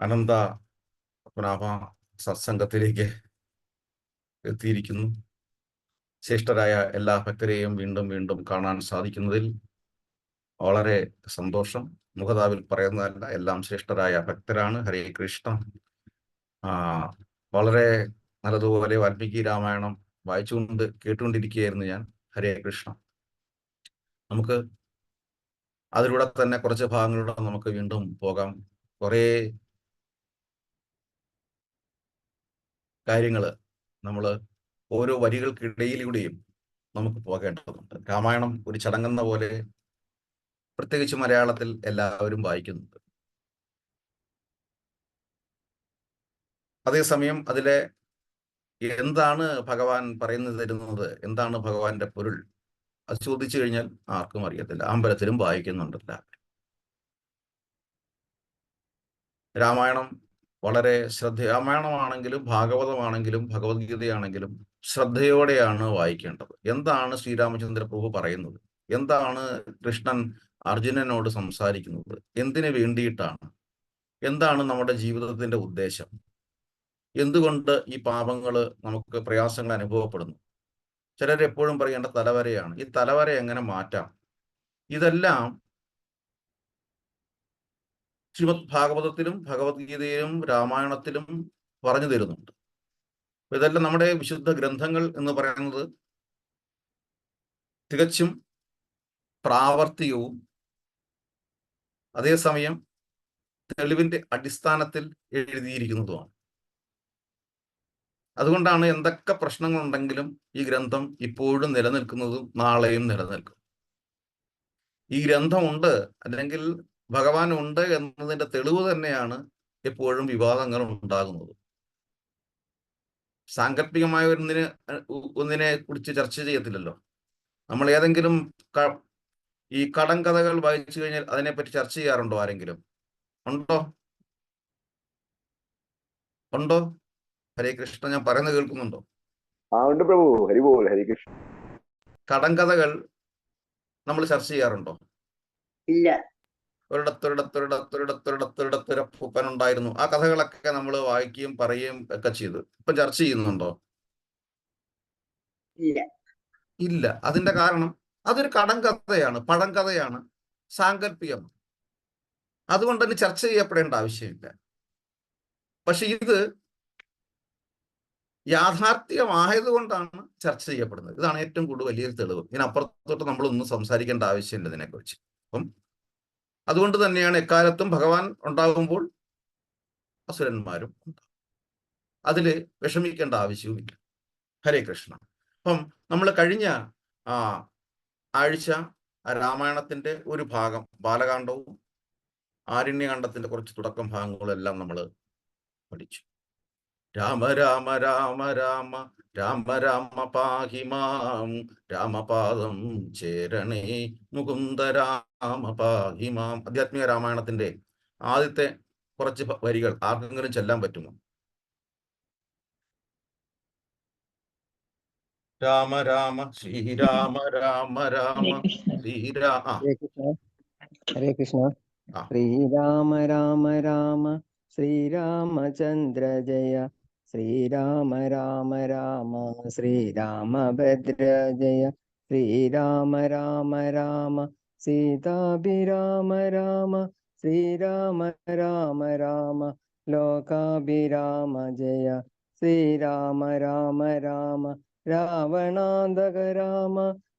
അനന്ത പത്മനാഭ സത്സംഗത്തിലേക്ക് എത്തിയിരിക്കുന്നു. ശ്രേഷ്ഠരായ എല്ലാ ഭക്തരെയും വീണ്ടും വീണ്ടും കാണാൻ സാധിക്കുന്നതിൽ വളരെ സന്തോഷം. മുഖതാവിൽ പറയുന്നതല്ല, എല്ലാം ശ്രേഷ്ഠരായ ഭക്തരാണ്. ഹരേ കൃഷ്ണ. വളരെ നല്ലതുപോലെ വാൽമീകി രാമായണം കേട്ടുകൊണ്ടിരിക്കുകയായിരുന്നു ഞാൻ. ഹരേ കൃഷ്ണ. നമുക്ക് അതിലൂടെ തന്നെ കുറച്ച് ഭാഗങ്ങളിലൂടെ നമുക്ക് വീണ്ടും പോകാം. കുറേ കാര്യങ്ങൾ നമ്മൾ ഓരോ വരികൾക്കിടയിലൂടെയും നമുക്ക് പോകേണ്ടതുണ്ട്. രാമായണം ഒരു ചടങ്ങെന്ന പോലെ പ്രത്യേകിച്ച് മലയാളത്തിൽ എല്ലാവരും വായിക്കുന്നുണ്ട്. അതേസമയം അതിലെ എന്താണ് ഭഗവാൻ പറയുന്നു തരുന്നത്, എന്താണ് ഭഗവാന്റെ പൊരുൾ, അത് ചോദിച്ചു കഴിഞ്ഞാൽ ആർക്കും അറിയത്തില്ല. അമ്പലത്തിലും വായിക്കുന്നുണ്ടല്ല. രാമായണം വളരെ രാമായണമാണെങ്കിലും ഭാഗവതമാണെങ്കിലും ഭഗവത്ഗീതയാണെങ്കിലും ശ്രദ്ധയോടെയാണ് വായിക്കേണ്ടത്. എന്താണ് ശ്രീരാമചന്ദ്ര പ്രഭു പറയുന്നത്, എന്താണ് കൃഷ്ണൻ അർജുനനോട് സംസാരിക്കുന്നത്, എന്തിനു വേണ്ടിയിട്ടാണ്, എന്താണ് നമ്മുടെ ജീവിതത്തിന്റെ ഉദ്ദേശം, എന്തുകൊണ്ട് ഈ പാപങ്ങൾ നമുക്ക് പ്രയാസങ്ങൾ അനുഭവപ്പെടുന്നു. ചിലരെപ്പോഴും പറയേണ്ട തലവരയാണ്. ഈ തലവര എങ്ങനെ മാറ്റാം? ഇതെല്ലാം ശ്രീമദ് ഭാഗവതത്തിലും ഭഗവത്ഗീതയിലും രാമായണത്തിലും പറഞ്ഞു തരുന്നുണ്ട്. ഇതെല്ലാം നമ്മുടെ വിശുദ്ധ ഗ്രന്ഥങ്ങൾ എന്ന് പറയുന്നത് തികച്ചും പ്രാവർത്തികവും അതേസമയം തെളിവിന്റെ അടിസ്ഥാനത്തിൽ എഴുതിയിരിക്കുന്നതുമാണ്. അതുകൊണ്ടാണ് എന്തൊക്കെ പ്രശ്നങ്ങളുണ്ടെങ്കിലും ഈ ഗ്രന്ഥം ഇപ്പോഴും നിലനിൽക്കുന്നതും നാളെയും നിലനിൽക്കും. ഈ ഗ്രന്ഥമുണ്ട്, അല്ലെങ്കിൽ ഭഗവാൻ ഉണ്ട് എന്നതിന്റെ തെളിവ് തന്നെയാണ് എപ്പോഴും വിവാദങ്ങൾ ഉണ്ടാകുന്നത്. സാങ്കല്പികമായ ഒന്നിനെ കുറിച്ച് ചർച്ച ചെയ്യത്തില്ലല്ലോ. നമ്മൾ ഏതെങ്കിലും ഈ കടങ്കഥകൾ വായിച്ചു കഴിഞ്ഞാൽ അതിനെപ്പറ്റി ചർച്ച ചെയ്യാറുണ്ടോ? ആരെങ്കിലും ഉണ്ടോ? ഉണ്ടോ? ഹരേ കൃഷ്ണ. ഞാൻ പറയുന്നത് കേൾക്കുന്നുണ്ടോ? ഉണ്ട് പ്രഭു. ഹരിബോൾ. ഹരി കൃഷ്ണ. കടങ്കഥകൾ നമ്മൾ ചർച്ച ചെയ്യാറുണ്ടോ? ഇല്ല. ഒരിടത്തൊരിടത്തൊരിടത്തൊരിടത്തൊരിടത്തൊരു പൂപ്പനുണ്ടായിരുന്നു. ആ കഥകളൊക്കെ നമ്മൾ വായിക്കുകയും പറയുകയും ഒക്കെ ചെയ്തു. ഇപ്പൊ ചർച്ച ചെയ്യുന്നുണ്ടോ? ഇല്ല. ഇല്ല. അതിന്റെ കാരണം അതൊരു കടങ്കഥയാണ്, പഴങ്കഥയാണ്, സാങ്കല്പികം. അതുകൊണ്ട് തന്നെ ചർച്ച ചെയ്യപ്പെടേണ്ട ആവശ്യമില്ല. പക്ഷെ ഇത് യാഥാർത്ഥ്യമായതുകൊണ്ടാണ് ചർച്ച ചെയ്യപ്പെടുന്നത്. ഇതാണ് ഏറ്റവും കൂടുതൽ വലിയൊരു തെളിവ്. ഇതിനപ്പുറത്തോട്ട് നമ്മളൊന്നും സംസാരിക്കേണ്ട ആവശ്യമില്ല ഇതിനെക്കുറിച്ച്. അപ്പം അതുകൊണ്ട് തന്നെയാണ് എക്കാലത്തും ഭഗവാൻ ഉണ്ടാകുമ്പോൾ അസുരന്മാരും ഉണ്ടാകും. അതില് വിഷമിക്കേണ്ട ആവശ്യവുമില്ല. ഹരേ കൃഷ്ണ. അപ്പം നമ്മൾ കഴിഞ്ഞ ആഴ്ച രാമായണത്തിന്റെ ഒരു ഭാഗം, ബാലകാണ്ഡവും ആരണ്യകാണ്ഡത്തിന്റെ കുറച്ച് തുടക്കം ഭാഗങ്ങളും എല്ലാം നമ്മൾ പഠിച്ചു. രാമ രാമ രാമ രാമ രാമ രാമ പാഹി മാം, രാമപാദം ചേരണേ മുകുന്ദ രാമ പാഹി മാം. ആധ്യാത്മിക രാമായണത്തിന്റെ ആദ്യത്തെ കുറച്ച് വരികൾ ആർക്കെങ്കിലും ചെല്ലാൻ പറ്റുമോ? രാമ രാമ ശ്രീരാമ രാമ രാമ ശ്രീരാമ. ഹരേ കൃഷ്ണ. ശ്രീരാമ രാമ രാമ ശ്രീരാമചന്ദ്ര ജയ, ശ്രീരാമ രാമ രാമ ശ്രീരാമഭദ്ര ജയ, ശ്രീരാമ രാമ രാമ സീതാഭിരാമ രാമ, ശ്രീരാമ രാമ രാമ ലോകാഭിരാമ ജയ, ശ്രീരാമ രാമ രാമ രാവണാന്തക രാമ,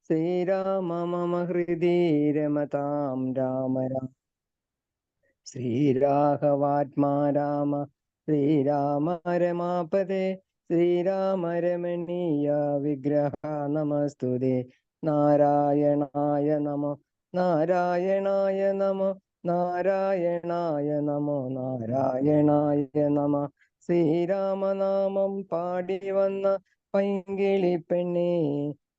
ശ്രീരാമ മമ ഹൃദി രമതാം രാമ രാമ, ശ്രീരാഘവാത്മാ രാമ, ശ്രീരാമ രമാപദേ, ശ്രീരാമ രമണീയ വിഗ്രഹ നമസ്തുതേ, നാരായണായ നമോ നാരായണായ നമോ നാരായണായ നമോ നാരായണായ നമ. ശ്രീരാമനാമം പാടി വന്ന പൈങ്കിളി പെണ്ണേ,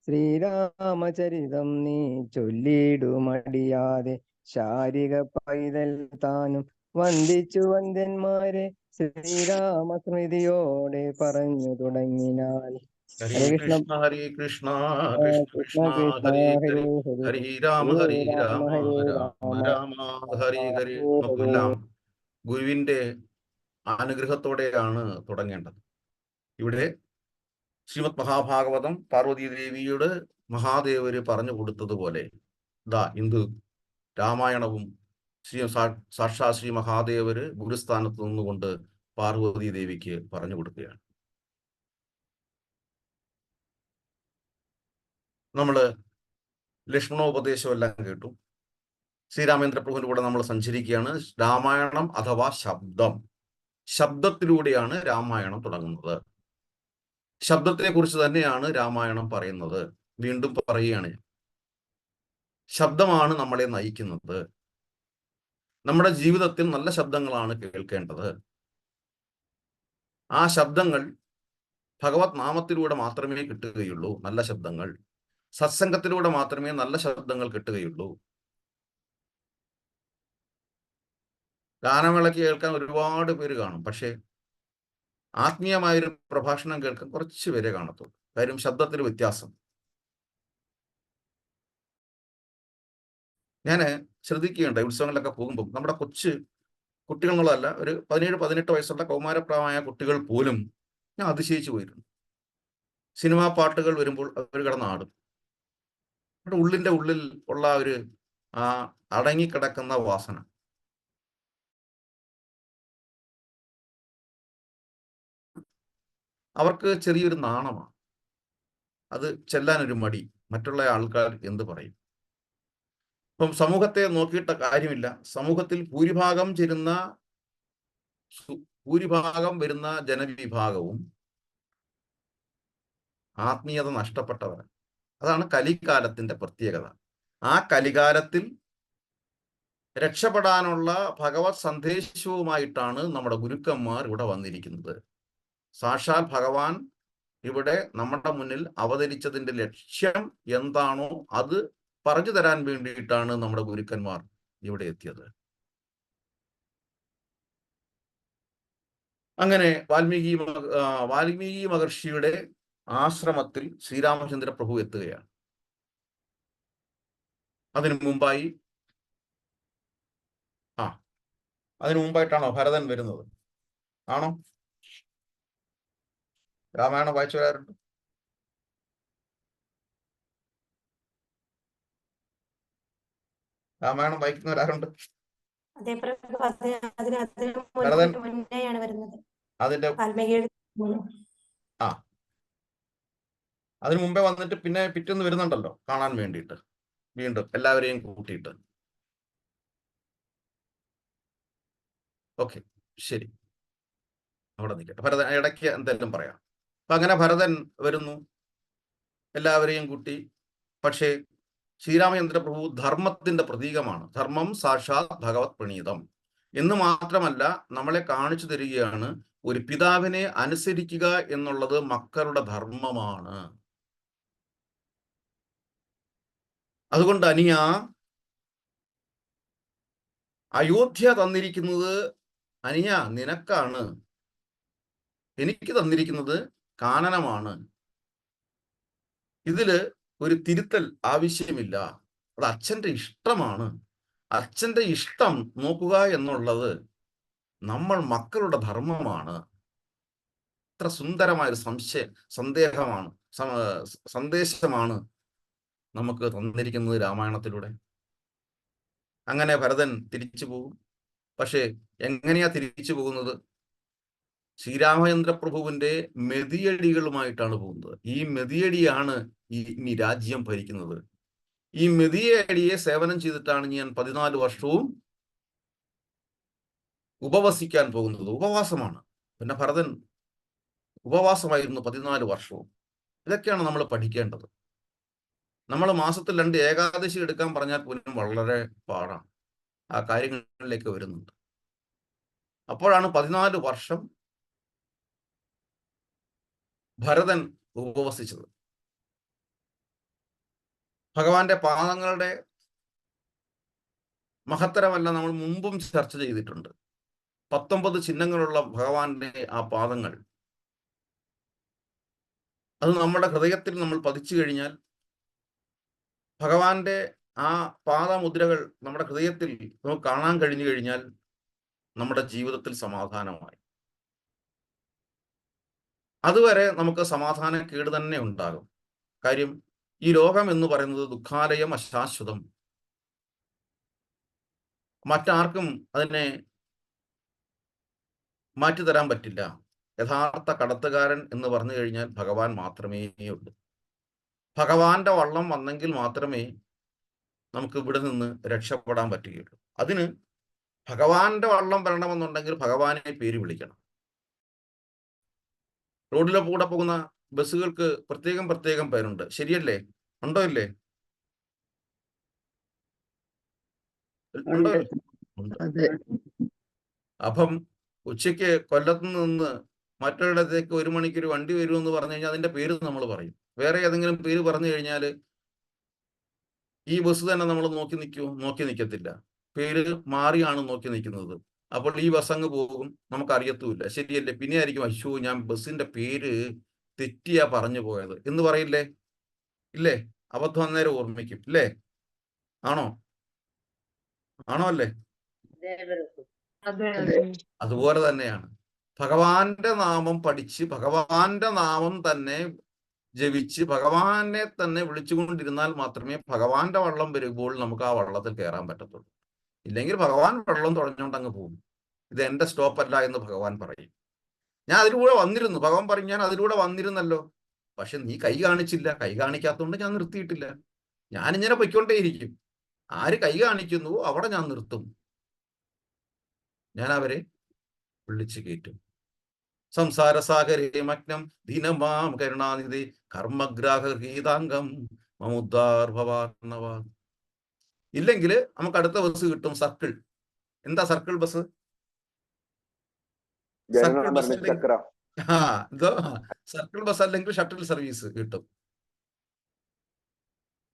ശ്രീരാമചരിതം നീ ചൊല്ലിടുമടിയാതെ, ശാരിക പൈതൽ താനും വന്ദിച്ചു വന്ദ്യന്മാരെ, ശ്രീരാമസ്മൃതിയോടെ പറഞ്ഞു തുടങ്ങിനാൽ. ഹരേ കൃഷ്ണ ഹരേ കൃഷ്ണ കൃഷ്ണ കൃഷ്ണ ഹരേ ഹരേ, ഹരേ രാമ രാമ രാമ രാമ ഹരേ ഹരേ. നമുക്കെല്ലാം ഗുരുവിന്റെ അനുഗ്രഹത്തോടെയാണ് തുടങ്ങേണ്ടത്. ഇവിടെ ശ്രീമദ് മഹാഭാഗവതം പാർവതീദേവിയോട് മഹാദേവര് പറഞ്ഞു കൊടുത്തതുപോലെ ദാ ഇന്ദു രാമായണവും സാക്ഷാ ശ്രീ മഹാദേവര് ഗുരുസ്ഥാനത്ത് നിന്നുകൊണ്ട് പാർവതി ദേവിക്ക് പറഞ്ഞു കൊടുക്കുകയാണ്. നമ്മള് ലക്ഷ്മണോപദേശം എല്ലാം കേട്ടു. ശ്രീരാമേന്ദ്ര പ്രഭുവിന്റെ കൂടെ നമ്മൾ സഞ്ചരിക്കുകയാണ്. രാമായണം അഥവാ ശബ്ദത്തിലൂടെയാണ് രാമായണം തുടങ്ങുന്നത്. ശബ്ദത്തെ കുറിച്ച് തന്നെയാണ് രാമായണം പറയുന്നത്. വീണ്ടും പറയുകയാണ്, ശബ്ദമാണ് നമ്മളെ നയിക്കുന്നത്. നമ്മുടെ ജീവിതത്തിൽ നല്ല ശബ്ദങ്ങളാണ് കേൾക്കേണ്ടത്. ആ ശബ്ദങ്ങൾ ഭഗവത് നാമത്തിലൂടെ മാത്രമേ കിട്ടുകയുള്ളൂ. നല്ല ശബ്ദങ്ങൾ സത്സംഗത്തിലൂടെ മാത്രമേ നല്ല ശബ്ദങ്ങൾ കിട്ടുകയുള്ളൂ. ഗാനമേളയ്ക്ക് കേൾക്കാൻ ഒരുപാട് പേര് കാണും, പക്ഷേ ആത്മീയമായൊരു പ്രഭാഷണം കേൾക്കാൻ കുറച്ച് പേരെ കാണത്തുള്ളൂ. കാര്യം ശബ്ദത്തിന് വ്യത്യാസം. ഞാൻ ശ്രദ്ധിക്കുകയുണ്ടായി, ഉത്സവങ്ങളിലൊക്കെ പോകുമ്പോൾ നമ്മുടെ കൊച്ചു കുട്ടികളെന്നുള്ളതല്ല, ഒരു 17-18 വയസ്സുള്ള കൗമാരപ്രായമായ കുട്ടികൾ പോലും ഞാൻ അതിശയിച്ചു പോയിരുന്നു. സിനിമാ പാട്ടുകൾ വരുമ്പോൾ അവർ കിടന്നാടും. അവരുടെ ഉള്ളിന്റെ ഉള്ളിൽ ഉള്ള ഒരു അടങ്ങിക്കിടക്കുന്ന വാസന. അവർക്ക് ചെറിയൊരു നാണമാണ്, അത് ചെല്ലാനൊരു മടി. മറ്റുള്ള ആൾക്കാർ എന്ത് പറയും? ഇപ്പം സമൂഹത്തെ നോക്കിയിട്ട കാര്യമില്ല. സമൂഹത്തിൽ ഭൂരിഭാഗം വരുന്ന ജനവിഭാഗവും ആത്മീയത നഷ്ടപ്പെട്ടവരാണ്. അതാണ് കലികാലത്തിന്റെ പ്രത്യേകത. ആ കലികാലത്തിൽ രക്ഷപ്പെടാനുള്ള ഭഗവത് സന്ദേശവുമായിട്ടാണ് നമ്മുടെ ഗുരുക്കന്മാർ ഇവിടെ വന്നിരിക്കുന്നത്. സാക്ഷാൽ ഭഗവാൻ ഇവിടെ നമ്മുടെ മുന്നിൽ അവതരിച്ചതിന്റെ ലക്ഷ്യം എന്താണോ അത് പറഞ്ഞു തരാൻ വേണ്ടിയിട്ടാണ് നമ്മുടെ ഗുരുക്കന്മാർ ഇവിടെ എത്തിയത്. അങ്ങനെ വാൽമീകി മഹർഷിയുടെ ആശ്രമത്തിൽ ശ്രീരാമചന്ദ്ര പ്രഭു എത്തുകയാണ്. അതിനു മുമ്പായിട്ടാണോ ഭരതൻ വരുന്നത്? ആണോ? രാമായണം വായിച്ചു വരാറുണ്ട്? രാമായണം വായിക്കുന്നവരാരുണ്ട്? ഭരതൻ അതിന്റെ അതിനു മുമ്പേ വന്നിട്ട് പിന്നെ പിറ്റേന്ന് വരുന്നുണ്ടല്ലോ കാണാൻ വേണ്ടിയിട്ട്, വീണ്ടും എല്ലാവരെയും കൂട്ടിയിട്ട്. ഓക്കെ, ശരി, അവിടെ നിൽക്കട്ടെ. ഭരതൻ ഇടയ്ക്ക് എന്തെങ്കിലും പറയാം. അപ്പൊ അങ്ങനെ ഭരതൻ വരുന്നു, എല്ലാവരെയും കൂട്ടി. പക്ഷേ ശ്രീരാമചന്ദ്ര പ്രഭു ധർമ്മത്തിന്റെ പ്രതീകമാണ്. ധർമ്മം സാക്ഷാത് ഭഗവത് പ്രണീതം എന്ന് മാത്രമല്ല, നമ്മളെ കാണിച്ചു തരികയാണ് ഒരു പിതാവിനെ അനുസരിക്കുക എന്നുള്ളത് മക്കളുടെ ധർമ്മമാണ്. അതുകൊണ്ട് അയോധ്യ തന്നിരിക്കുന്നത് നിനക്കാണ്, എനിക്ക് തന്നിരിക്കുന്നത് കാനനമാണ്. ഇതില് ഒരു തിരുത്തൽ ആവശ്യമില്ല. അത് അച്ഛന്റെ ഇഷ്ടമാണ്. അച്ഛന്റെ ഇഷ്ടം നോക്കുക എന്നുള്ളത് നമ്മൾ മക്കളുടെ ധർമ്മമാണ്. ഇത്ര സുന്ദരമായൊരു സന്ദേശമാണ് നമുക്ക് തന്നിരിക്കുന്നത് രാമായണത്തിലൂടെ. അങ്ങനെ ഭരതൻ തിരിച്ചു പോകും. പക്ഷേ എങ്ങനെയാ തിരിച്ചു പോകുന്നത്? ശ്രീരാമചന്ദ്ര പ്രഭുവിന്റെ മെതിയടികളുമായിട്ടാണ് പോകുന്നത്. ഈ മെതിയടിയാണ് ഇനി രാജ്യം ഭരിക്കുന്നത്. ഈ മെതിയടിയെ സേവനം ചെയ്തിട്ടാണ് ഞാൻ 14 വർഷവും ഉപവസിക്കാൻ പോകുന്നത്. ഉപവാസമാണ്. പിന്നെ ഭരതൻ ഉപവാസമായിരുന്നു 14 വർഷവും. ഇതൊക്കെയാണ് നമ്മൾ പഠിക്കേണ്ടത്. നമ്മൾ മാസത്തിൽ 2 ഏകാദശി എടുക്കാൻ പറഞ്ഞാൽ പോലും വളരെ പാടാണ്. ആ കാര്യങ്ങളിലേക്ക് വരുന്നുണ്ട്. അപ്പോഴാണ് 14 വർഷം ഭരതൻ ഉപവസിച്ചത്. ഭഗവാന്റെ പാദങ്ങളുടെ മഹത്തരമല്ല നമ്മൾ മുമ്പും ചർച്ച ചെയ്തിട്ടുണ്ട്. 19 ചിഹ്നങ്ങളുള്ള ഭഗവാന്റെ ആ പാദങ്ങൾ, അത് നമ്മുടെ ഹൃദയത്തിൽ നമ്മൾ പതിച്ചു കഴിഞ്ഞാൽ, ഭഗവാന്റെ ആ പാദമുദ്രകൾ നമ്മുടെ ഹൃദയത്തിൽ നമുക്ക് കാണാൻ കഴിഞ്ഞു കഴിഞ്ഞാൽ നമ്മുടെ ജീവിതത്തിൽ സമാധാനമായി. അതുവരെ നമുക്ക് സമാധാനക്കേട് തന്നെ ഉണ്ടാകും. കാര്യം ഈ ലോകം എന്ന് പറയുന്നത് ദുഃഖാലയം, അശാശ്വതം. മറ്റാർക്കും അതിനെ മാറ്റിത്തരാൻ പറ്റില്ല. യഥാർത്ഥ കടത്തുകാരൻ എന്ന് പറഞ്ഞു കഴിഞ്ഞാൽ ഭഗവാൻ മാത്രമേ ഉള്ളൂ. ഭഗവാന്റെ വള്ളം വന്നെങ്കിൽ മാത്രമേ നമുക്ക് ഇവിടെ നിന്ന് രക്ഷപ്പെടാൻ പറ്റുകയുള്ളൂ. അതിന് ഭഗവാന്റെ വള്ളം വരണമെന്നുണ്ടെങ്കിൽ ഭഗവാനെ പേര് വിളിക്കണം. റോഡിലെ കൂടെ പോകുന്ന ബസ്സുകൾക്ക് പ്രത്യേകം പേരുണ്ട്. ശരിയല്ലേ? ഉണ്ടോ ഇല്ലേ? ഉണ്ടോ? ഉണ്ട്. അപ്പം ഉച്ചയ്ക്ക് കൊല്ലത്ത് നിന്ന് മറ്റൊരിടത്തേക്ക് 1 മണിക്ക് ഒരു വണ്ടി വരുമെന്ന് പറഞ്ഞു കഴിഞ്ഞാൽ അതിന്റെ പേര് നമ്മൾ പറയും. വേറെ ഏതെങ്കിലും പേര് പറഞ്ഞു കഴിഞ്ഞാൽ ഈ ബസ് തന്നെ നമ്മൾ നോക്കി നിൽക്കുമോ? നോക്കി നിൽക്കത്തില്ല. പേര് മാറിയാണ് നോക്കി നിൽക്കുന്നത്. അപ്പോൾ ഈ ബസ് അങ്ങ് പോകും, നമുക്ക് അറിയത്തുമില്ല. ശരിയല്ലേ? പിന്നെ ആയിരിക്കും അയ്യോ ഞാൻ ബസ്സിന്റെ പേര് തെറ്റിയാ പറഞ്ഞു പോയത് എന്ന് പറയില്ലേ? ഇല്ലേ? അബദ്ധം അന്നേരം ഓർമ്മിക്കും. ഇല്ലേ? ആണോ? ആണോ അല്ലേ? അതുപോലെ തന്നെയാണ് ഭഗവാന്റെ നാമം പഠിച്ച് ഭഗവാന്റെ നാമം തന്നെ ജപിച്ച് ഭഗവാനെ തന്നെ വിളിച്ചുകൊണ്ടിരുന്നാൽ മാത്രമേ ഭഗവാന്റെ വള്ളം വരുമ്പോൾ നമുക്ക് ആ വള്ളത്തിൽ കയറാൻ പറ്റത്തുള്ളൂ. ഇല്ലെങ്കിൽ ഭഗവാൻ വെള്ളം തുഴഞ്ഞുകൊണ്ട് അങ്ങ് പോകും. ഇത് എന്റെ സ്റ്റോപ്പല്ല എന്ന് ഭഗവാൻ പറയും. ഞാൻ അതിലൂടെ വന്നിരുന്നു. ഭഗവാൻ പറയും ഞാൻ അതിലൂടെ വന്നിരുന്നല്ലോ, പക്ഷെ നീ കൈ കാണിച്ചില്ല. കൈ കാണിക്കാത്തതുകൊണ്ട് ഞാൻ നിർത്തിയിട്ടില്ല. ഞാനിങ്ങനെ പൊയ്ക്കൊണ്ടേയിരിക്കും. ആര് കൈ കാണിക്കുന്നുവോ അവിടെ ഞാൻ നിർത്തും. ഞാൻ അവരെ വിളിച്ചു കയറ്റും. സംസാരസാഗരേ മഗ്നം ദീനമാം കരുണാനിധി കർമ്മഗ്രാഹീതാംഗം മമുദ്ധാർ ഭവാർണവ. ഇല്ലെങ്കിൽ നമുക്ക് അടുത്ത ബസ് കിട്ടും, സർക്കിൾ. എന്താ സർക്കിൾ ബസ്? സർക്കിൾ ബസ് ചക്ര. എന്തോ സർക്കിൾ ബസ് അല്ലെങ്കിൽ ഷട്ടിൽ സർവീസ് കിട്ടും.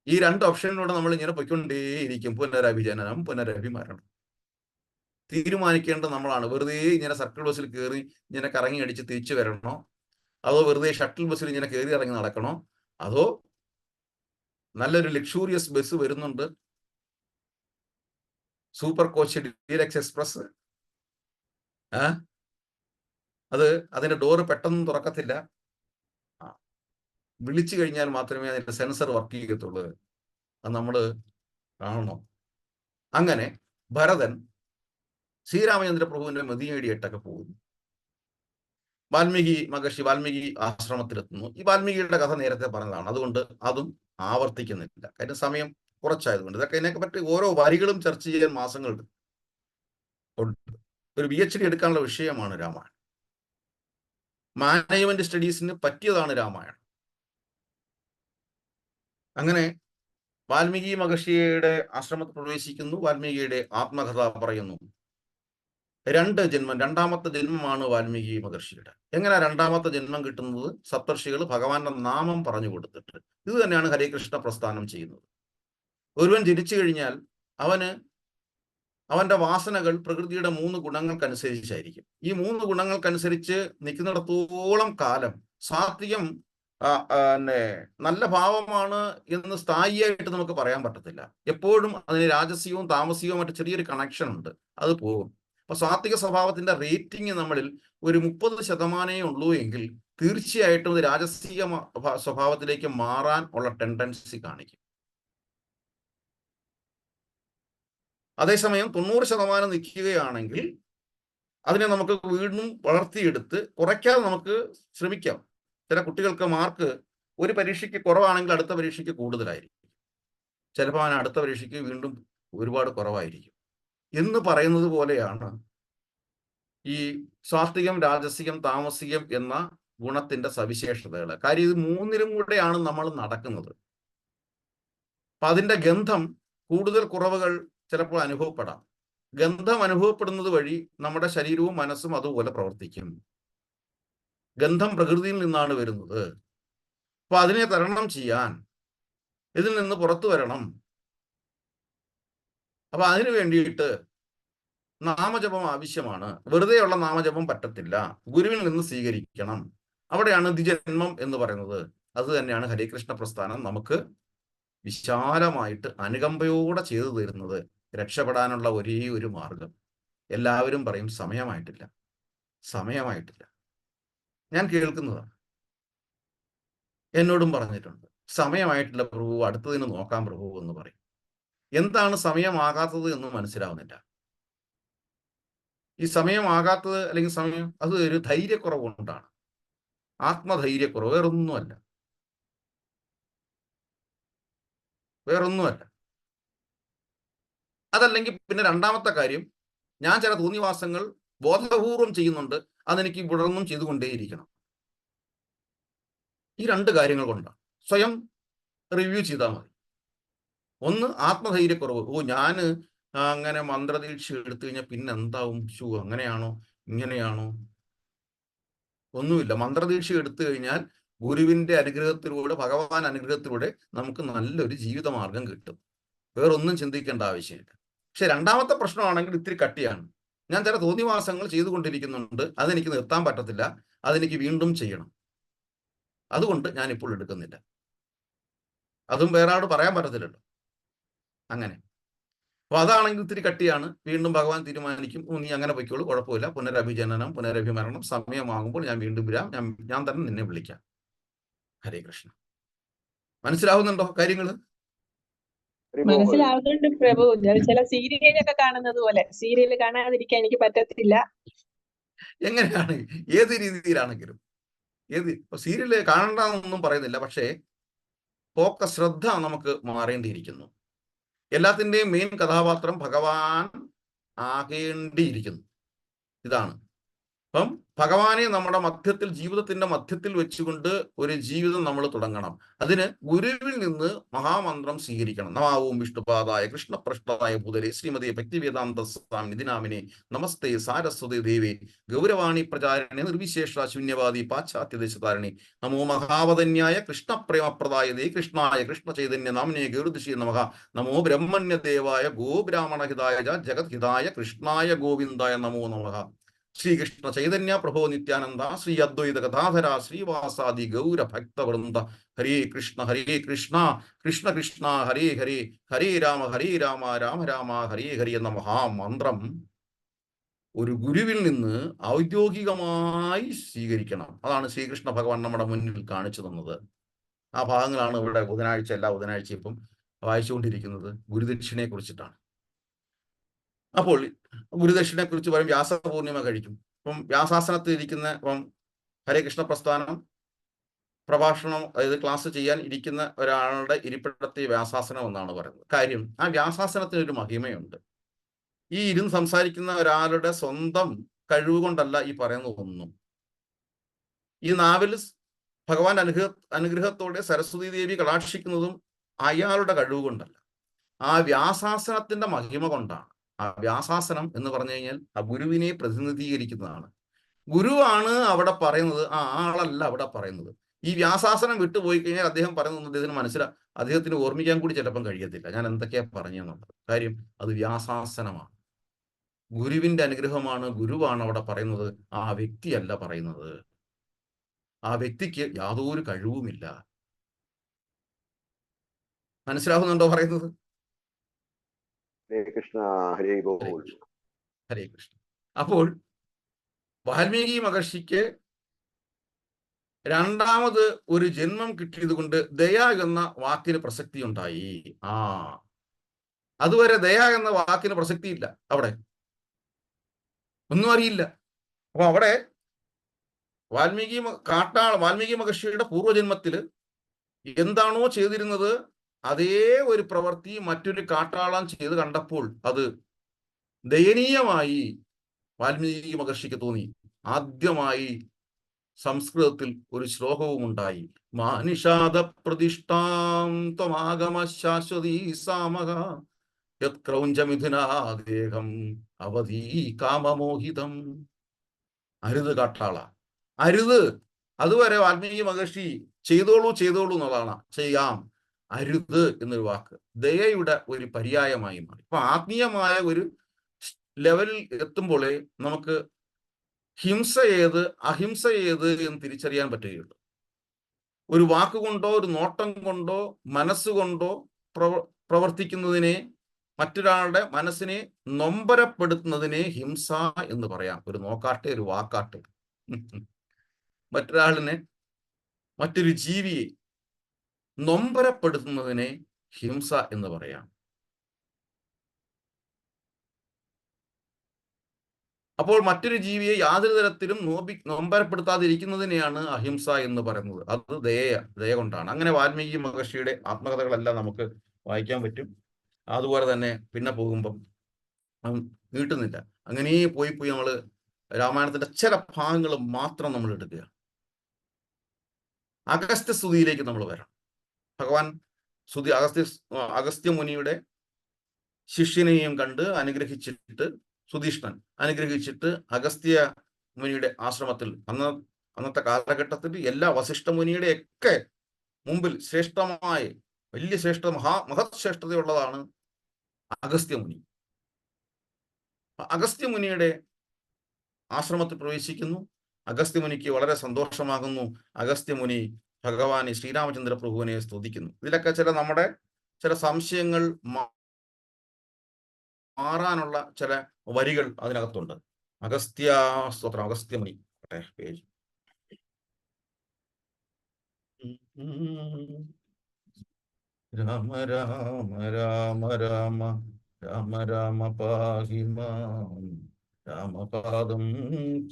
ഈ 2 ഓപ്ഷനിലൂടെ നമ്മൾ ഇങ്ങനെ പൊയ്ക്കൊണ്ടേയിരിക്കും. പുനരഭിജനനം, പുനരഭിമരണം. തീരുമാനിക്കേണ്ടത് നമ്മളാണ്. വെറുതെ ഇങ്ങനെ സർക്കിൾ ബസ്സിൽ കയറി ഇങ്ങനെ കറങ്ങി അടിച്ച് തിരിച്ചു വരണോ, അതോ വെറുതെ ഷട്ടിൽ ബസ്സിൽ ഇങ്ങനെ കയറി ഇറങ്ങി നടക്കണോ, അതോ നല്ലൊരു ലക്ഷൂറിയസ് ബസ് വരുന്നുണ്ട്, സൂപ്പർ കോച്ച് ഡീലക്സ് എക്സ്പ്രസ്. അത് അതിന്റെ ഡോറ് പെട്ടെന്ന് തുറക്കത്തില്ല. വിളിച്ചു കഴിഞ്ഞാൽ മാത്രമേ അതിന്റെ സെൻസർ വർക്ക് ചെയ്യത്തുള്ളൂ. അത് നമ്മൾ കാണണം. അങ്ങനെ ഭരതൻ ശ്രീരാമചന്ദ്ര പ്രഭുവിന്റെ മതിയേടിയിട്ടൊക്കെ പോകുന്നു. വാൽമീകി ആശ്രമത്തിലെത്തുന്നു. ഈ വാൽമീകിയുടെ കഥ നേരത്തെ പറഞ്ഞതാണ്, അതുകൊണ്ട് അതും ആവർത്തിക്കുന്നില്ല. കാര്യം സമയം കുറച്ചായതുകൊണ്ട്. ഇതൊക്കെ ഇതിനൊക്കെ പറ്റി ഓരോ വരികളും ചർച്ച ചെയ്യാൻ മാസങ്ങൾ ഉണ്ട്. ഒരു PhD എടുക്കാനുള്ള വിഷയമാണ് രാമായണം. മാനേജ്മെന്റ് സ്റ്റഡീസിന് പറ്റിയതാണ് രാമായണം. അങ്ങനെ വാൽമീകി മഹർഷിയുടെ ആശ്രമത്തിൽ പ്രവേശിക്കുന്നു. വാൽമീകിയുടെ ആത്മകഥ പറയുന്നു. 2 ജന്മം, രണ്ടാമത്തെ ജന്മമാണ് വാൽമീകി മഹർഷിയുടെ. എങ്ങനെ രണ്ടാമത്തെ ജന്മം കിട്ടുന്നത്? സപ്തർഷികൾ ഭഗവാന്റെ നാമം പറഞ്ഞു കൊടുത്തിട്ട്. ഇത് തന്നെയാണ് ഹരേകൃഷ്ണ പ്രസ്ഥാനം ചെയ്യുന്നത്. ഒരുവൻ ജനിച്ചു കഴിഞ്ഞാൽ അവന്റെ വാസനകൾ പ്രകൃതിയുടെ 3 ഗുണങ്ങൾക്കനുസരിച്ചായിരിക്കും. ഈ 3 ഗുണങ്ങൾക്കനുസരിച്ച് നിൽക്കുന്നിടത്തോളം കാലം സാത്വികം നല്ല ഭാവമാണ് എന്ന് സ്ഥായിയായിട്ട് നമുക്ക് പറയാൻ പറ്റത്തില്ല. എപ്പോഴും അതിന് രാജസികവും താമസികവും ആയിട്ട് ചെറിയൊരു കണക്ഷൻ ഉണ്ട്, അത് പോകും. അപ്പൊ സാത്വിക സ്വഭാവത്തിന്റെ റേറ്റിംഗ് നമ്മളിൽ ഒരു 30% ഉള്ളൂ എങ്കിൽ തീർച്ചയായിട്ടും ഇത് രാജസിക സ്വഭാവത്തിലേക്ക് മാറാൻ ഉള്ള ടെൻഡൻസി കാണിക്കും. അതേസമയം 90% നിൽക്കുകയാണെങ്കിൽ അതിനെ നമുക്ക് വീണ്ടും വളർത്തിയെടുത്ത് കുറയ്ക്കാതെ നമുക്ക് ശ്രമിക്കാം. ചില കുട്ടികൾക്ക് മാർക്ക് ഒരു പരീക്ഷയ്ക്ക് കുറവാണെങ്കിൽ അടുത്ത പരീക്ഷയ്ക്ക് കൂടുതലായിരിക്കും. ചിലപ്പോൾ അവൻ അടുത്ത പരീക്ഷയ്ക്ക് വീണ്ടും ഒരുപാട് കുറവായിരിക്കും. എന്ന് പറയുന്നത് പോലെയാണ് ഈ സാത്വികം, രാജസികം, താമസികം എന്ന ഗുണത്തിന്റെ സവിശേഷതകൾ. കാര്യം ഇത് 3ലും കൂടെയാണ് നമ്മൾ നടക്കുന്നത്. അപ്പൊ അതിന്റെ ഗന്ധം കൂടുതൽ കുറവുകൾ ചിലപ്പോൾ അനുഭവപ്പെടാം. ഗന്ധം അനുഭവപ്പെടുന്നത് വഴി നമ്മുടെ ശരീരവും മനസ്സും അതുപോലെ പ്രവർത്തിക്കും. ഗന്ധം പ്രകൃതിയിൽ നിന്നാണ് വരുന്നത്. അപ്പൊ അതിനെ തരണം ചെയ്യാൻ, ഇതിൽ നിന്ന് പുറത്തു വരണം. അപ്പൊ അതിനു വേണ്ടിയിട്ട് നാമജപം ആവശ്യമാണ്. വെറുതെയുള്ള നാമജപം പറ്റത്തില്ല, ഗുരുവിൽ നിന്ന് സ്വീകരിക്കണം. അവിടെയാണ് ദ്വിജന്മം എന്ന് പറയുന്നത്. അത് തന്നെയാണ് ഹരേകൃഷ്ണ പ്രസ്ഥാനം നമുക്ക് വിശാലമായിട്ട് അനുകമ്പയോടെ ചെയ്തു തരുന്നത്. രക്ഷപ്പെടാനുള്ള ഒരേ ഒരു മാർഗം. എല്ലാവരും പറയും സമയമായിട്ടില്ല. ഞാൻ കേൾക്കുന്നതാണ്. എന്നോടും പറഞ്ഞിട്ടുണ്ട്. സമയമായിട്ടില്ല പ്രഭു, അടുത്തതിന് നോക്കാം പ്രഭു എന്ന് പറയും. എന്താണ് സമയമാകാത്തത് എന്ന് മനസ്സിലാവുന്നില്ല. ഈ സമയമാകാത്തത് അല്ലെങ്കിൽ സമയം അത് ഒരു ധൈര്യക്കുറവ് കൊണ്ടാണ്, ആത്മധൈര്യക്കുറവ്, വേറൊന്നുമല്ല. അതല്ലെങ്കിൽ പിന്നെ രണ്ടാമത്തെ കാര്യം, ഞാൻ ചില തോന്നിവാസങ്ങൾ ബോധപൂർവം ചെയ്യുന്നുണ്ട്, അതെനിക്ക് തുടർന്നും ചെയ്തുകൊണ്ടേയിരിക്കണം. ഈ രണ്ട് കാര്യങ്ങൾ കൊണ്ടാണ്. സ്വയം റിവ്യൂ ചെയ്താൽ മതി. ഒന്ന്, ആത്മധൈര്യക്കുറവ്. ഞാൻ അങ്ങനെ മന്ത്രദീക്ഷ എടുത്തു കഴിഞ്ഞാൽ പിന്നെ എന്താവും, അങ്ങനെയാണോ ഇങ്ങനെയാണോ? ഒന്നുമില്ല. മന്ത്രദീക്ഷ എടുത്തു കഴിഞ്ഞാൽ ഗുരുവിന്റെ അനുഗ്രഹത്തിലൂടെ, ഭഗവാൻ അനുഗ്രഹത്തിലൂടെ നമുക്ക് നല്ലൊരു ജീവിതമാർഗം കിട്ടും. വേറൊന്നും ചിന്തിക്കേണ്ട ആവശ്യമില്ല. പക്ഷെ രണ്ടാമത്തെ പ്രശ്നമാണെങ്കിൽ ഇത്തിരി കട്ടിയാണ്. ഞാൻ ചില തോന്നിവാസങ്ങൾ ചെയ്തുകൊണ്ടിരിക്കുന്നുണ്ട്, അതെനിക്ക് നിർത്താൻ പറ്റത്തില്ല, അതെനിക്ക് വീണ്ടും ചെയ്യണം, അതുകൊണ്ട് ഞാൻ ഇപ്പോൾ എടുക്കുന്നില്ല. അതും വേറെ ആളോട് പറയാൻ പറ്റത്തില്ലല്ലോ. അങ്ങനെ അപ്പൊ അതാണെങ്കിൽ ഇത്തിരി കട്ടിയാണ്. വീണ്ടും ഭഗവാൻ തീരുമാനിക്കും, നീ അങ്ങനെ പൊയ്ക്കോളൂ, കുഴപ്പമില്ല, പുനരഭിജനനം, പുനരഭിമരണം, സമയമാകുമ്പോൾ ഞാൻ വീണ്ടും വരാം, ഞാൻ തന്നെ നിന്നെ വിളിക്കാം. ഹരേ കൃഷ്ണ. മനസ്സിലാവുന്നുണ്ടോ കാര്യങ്ങൾ? മനസ്സിലാവുന്നുണ്ട് പ്രഭു. ചില സീരിയലൊക്കെ കാണുന്നത് പോലെ സീരിയൽ കാണാതിരിക്കാൻ എനിക്ക് പറ്റത്തില്ല. എങ്ങനെയാണ്, ഏത് രീതിയിലാണെങ്കിലും, സീരിയല് കാണണ്ടെന്നൊന്നും പറയുന്നില്ല, പക്ഷേ ഫോക്കസ്, ശ്രദ്ധ നമുക്ക് മാറേണ്ടിയിരിക്കുന്നു. എല്ലാത്തിൻ്റെയും മെയിൻ കഥാപാത്രം ഭഗവാൻ ആകേണ്ടിയിരിക്കുന്നു. ഇതാണ്. അപ്പം ഭഗവാനെ നമ്മുടെ മധ്യത്തിൽ, ജീവിതത്തിന്റെ മധ്യത്തിൽ വെച്ചുകൊണ്ട് ഒരു ജീവിതം നമ്മൾ തുടങ്ങണം. അതിന് ഗുരുവിൽ നിന്ന് മഹാമന്ത്രം സ്വീകരിക്കണം. നമാവും വിഷ്ണുപാദായ കൃഷ്ണപ്രഷ്ടായ ഭൂതലേ ശ്രീമതി ഭക്തിവേദാന്ത സ്വാമി നിധിനാമിനെ നമസ്തേ സാരസ്വതി ദേവി ഗൗരവാണി പ്രചാരിണി നിർവിശേഷ ശൂന്യവാദി പാശ്ചാത്യദേശതാരിണി നമോ മഹാവതന്യായ കൃഷ്ണപ്രേമപ്രദായതേ കൃഷ്ണായ കൃഷ്ണ ചൈതന്യ നാമിനെ ഗൗരദിശി നമഃ നമോ ബ്രഹ്മണ്യദേവായ ഗോബ്രാഹ്മണഹിതായ ജഗദ്ഹിതായ കൃഷ്ണായ ഗോവിന്ദായ നമോ നമഃ ശ്രീകൃഷ്ണ ചൈതന്യ പ്രഭോ നിത്യാനന്ദ ശ്രീ അദ്വൈത ഗദാധര ശ്രീവാസാദി ഗൗര ഭക്തവൃന്ദ ഹരേ കൃഷ്ണ കൃഷ്ണ കൃഷ്ണ ഹരേ ഹരേ ഹരേ രാമ രാമ രാമ ഹരേ ഹരി എന്ന മഹാമന്ത്രം ഒരു ഗുരുവിൽ നിന്ന് ഔദ്യോഗികമായി സ്വീകരിക്കണം. അതാണ് ശ്രീകൃഷ്ണ ഭഗവാൻ നമ്മുടെ മുന്നിൽ കാണിച്ചു തന്നത്. ആ ഭാഗങ്ങളാണ് ഇവിടെ ബുധനാഴ്ച, എല്ലാ ബുധനാഴ്ചയും ഇപ്പം വായിച്ചുകൊണ്ടിരിക്കുന്നത്. ഗുരുദക്ഷിണയെ കുറിച്ചിട്ടാണ്. അപ്പോൾ ഗുരുദക്ഷിണയെ കുറിച്ച് പറയും, വ്യാസപൂർണിമ കഴിക്കും. ഇപ്പം വ്യാസാസനത്തിൽ ഇരിക്കുന്ന, ഇപ്പം ഹരേ കൃഷ്ണ പ്രസ്ഥാനം പ്രഭാഷണം, അതായത് ക്ലാസ് ചെയ്യാൻ ഇരിക്കുന്ന ഒരാളുടെ ഇരിപ്പിടത്തെ വ്യാസാസനം എന്നാണ് പറയുന്നത്. കാര്യം, ആ വ്യാസാസനത്തിന് ഒരു മഹിമയുണ്ട്. ഈ ഇരുന്ന് സംസാരിക്കുന്ന ഒരാളുടെ സ്വന്തം കഴിവ് കൊണ്ടല്ല ഈ പറയുന്നത് ഒന്നും. ഈ നാവിൽ ഭഗവാൻ അനുഗ്രഹത്തോടെ സരസ്വതി ദേവി കടാക്ഷിക്കുന്നതും അയാളുടെ കഴിവ് കൊണ്ടല്ല, ആ വ്യാസാസനത്തിന്റെ മഹിമ കൊണ്ടാണ്. ആ വ്യാസാസനം എന്ന് പറഞ്ഞു കഴിഞ്ഞാൽ ആ ഗുരുവിനെ പ്രതിനിധീകരിക്കുന്നതാണ്. ഗുരുവാണ് അവിടെ പറയുന്നത്, ആ ആളല്ല അവിടെ പറയുന്നത്. ഈ വ്യാസാസനം വിട്ടുപോയി കഴിഞ്ഞാൽ അദ്ദേഹം പറയുന്നത് അദ്ദേഹത്തിന് അദ്ദേഹത്തിന് ഓർമ്മിക്കാൻ കൂടി ചിലപ്പം കഴിയത്തില്ല ഞാൻ എന്തൊക്കെയാ പറഞ്ഞെന്നുള്ളത്. കാര്യം, അത് വ്യാസാസനമാണ്, ഗുരുവിന്റെ അനുഗ്രഹമാണ്, ഗുരുവാണ് അവിടെ പറയുന്നത്, ആ വ്യക്തിയല്ല പറയുന്നത്. ആ വ്യക്തിക്ക് യാതൊരു കഴിവുമില്ല. മനസ്സിലാവുന്നുണ്ടോ പറയുന്നത്? ഹരേ കൃഷ്ണ, ഹരേ ബോൾ. ഹരേ കൃഷ്ണ. അപ്പോൾ വാൽമീകി മഹർഷിക്ക് രണ്ടാമത് ഒരു ജന്മം കിട്ടിയത് കൊണ്ട് ദയ എന്ന വാക്കിന് പ്രസക്തി ഉണ്ടായി. അതുവരെ ദയ എന്ന വാക്കിന് പ്രസക്തിയില്ല, അവിടെ ഒന്നും അറിയില്ല. അപ്പൊ അവിടെ വാൽമീകി മഹർഷിയുടെ പൂർവ്വജന്മത്തിൽ എന്താണോ ചെയ്തിരുന്നത് അതേ ഒരു പ്രവൃത്തി മറ്റൊരു കാട്ടാളൻ ചെയ്ത് കണ്ടപ്പോൾ അത് ദയനീയമായി വാൽമീകി മഹർഷിക്ക് തോന്നി. ആദ്യമായി സംസ്കൃതത്തിൽ ഒരു ശ്ലോകവും ഉണ്ടായി. മാനിഷാദ പ്രതിഷ്ഠാം ത്വമാഗമ ശാശ്വതീ സാമഹ യത് ക്രൗഞ്ചമിഥുനാദേഹം അവധീ കാമമോഹിതം. അരുത് കാട്ടാള, അരുത്. അതുവരെ വാൽമീകി മഹർഷി ചെയ്തോളൂ എന്നുള്ളതാണ്, ചെയ്യാം. അരുത് എന്നൊരു വാക്ക് ദയയുടെ ഒരു പര്യായമായി മാറി. അപ്പൊ ആത്മീയമായ ഒരു ലെവലിൽ എത്തുമ്പോൾ നമുക്ക് ഹിംസ ഏത്, അഹിംസ ഏത് എന്ന് തിരിച്ചറിയാൻ പറ്റുകയുള്ളൂ. ഒരു വാക്കുകൊണ്ടോ ഒരു നോട്ടം കൊണ്ടോ മനസ്സുകൊണ്ടോ പ്രവർത്തിക്കുന്നതിനെ, മറ്റൊരാളുടെ മനസ്സിനെ നൊമ്പരപ്പെടുത്തുന്നതിനെ ഹിംസ എന്ന് പറയാം. ഒരു നോക്കാട്ടെ, ഒരു വാക്കാട്ടെ, മറ്റൊരാളിനെ, മറ്റൊരു ജീവിയെ നൊമ്പരപ്പെടുത്തുന്നതിനെ ഹിംസ എന്ന് പറയാം. അപ്പോൾ മറ്റൊരു ജീവിയെ യാതൊരു തരത്തിലും നൊമ്പരപ്പെടുത്താതിരിക്കുന്നതിനെയാണ് അഹിംസ എന്ന് പറയുന്നത്. അത് ദയ കൊണ്ടാണ്. അങ്ങനെ വാൽമീകി മഹർഷിയുടെ ആത്മകഥകളെല്ലാം നമുക്ക് വായിക്കാൻ പറ്റും. അതുപോലെ തന്നെ പിന്നെ പോകുമ്പം നീട്ടുന്നില്ല, അങ്ങനെ പോയി നമ്മൾ രാമായണത്തിന്റെ ചില ഭാഗങ്ങൾ മാത്രം നമ്മൾ എടുക്കുക. അഗസ്ത്യസ്തുതിയിലേക്ക് നമ്മൾ വരണം. ഭഗവാൻ അഗസ്ത്യ മുനിയുടെ ശിഷ്യനെയും കണ്ട് അനുഗ്രഹിച്ചിട്ട്, സുധീഷ്ണൻ അനുഗ്രഹിച്ചിട്ട് അഗസ്ത്യ മുനിയുടെ ആശ്രമത്തിൽ, അന്നത്തെ കാലഘട്ടത്തിൽ എല്ലാ വസിഷ്ഠ മുനിയുടെ ഒക്കെ മുമ്പിൽ ശ്രേഷ്ഠമായ വലിയ മഹത് ശ്രേഷ്ഠതയുള്ളതാണ് അഗസ്ത്യമുനി. അഗസ്ത്യമുനിയുടെ ആശ്രമത്തിൽ പ്രവേശിക്കുന്നു. അഗസ്ത്യമുനിക്ക് വളരെ സന്തോഷമാകുന്നു. അഗസ്ത്യമുനി ഭഗവാനെ ശ്രീരാമചന്ദ്ര പ്രഭുവിനെ സ്തുതിക്കുന്നു. ഇതിലൊക്കെ നമ്മുടെ ചില സംശയങ്ങൾ മാറാനുള്ള ചില വരികൾ അതിനകത്തുണ്ട്. സ്തോത്രം അഗസ്ത്യമുനി പേജ്. രാമ രാമ രാമ രാമ രാമ രാമ പാഹി മാം, രാമപാദം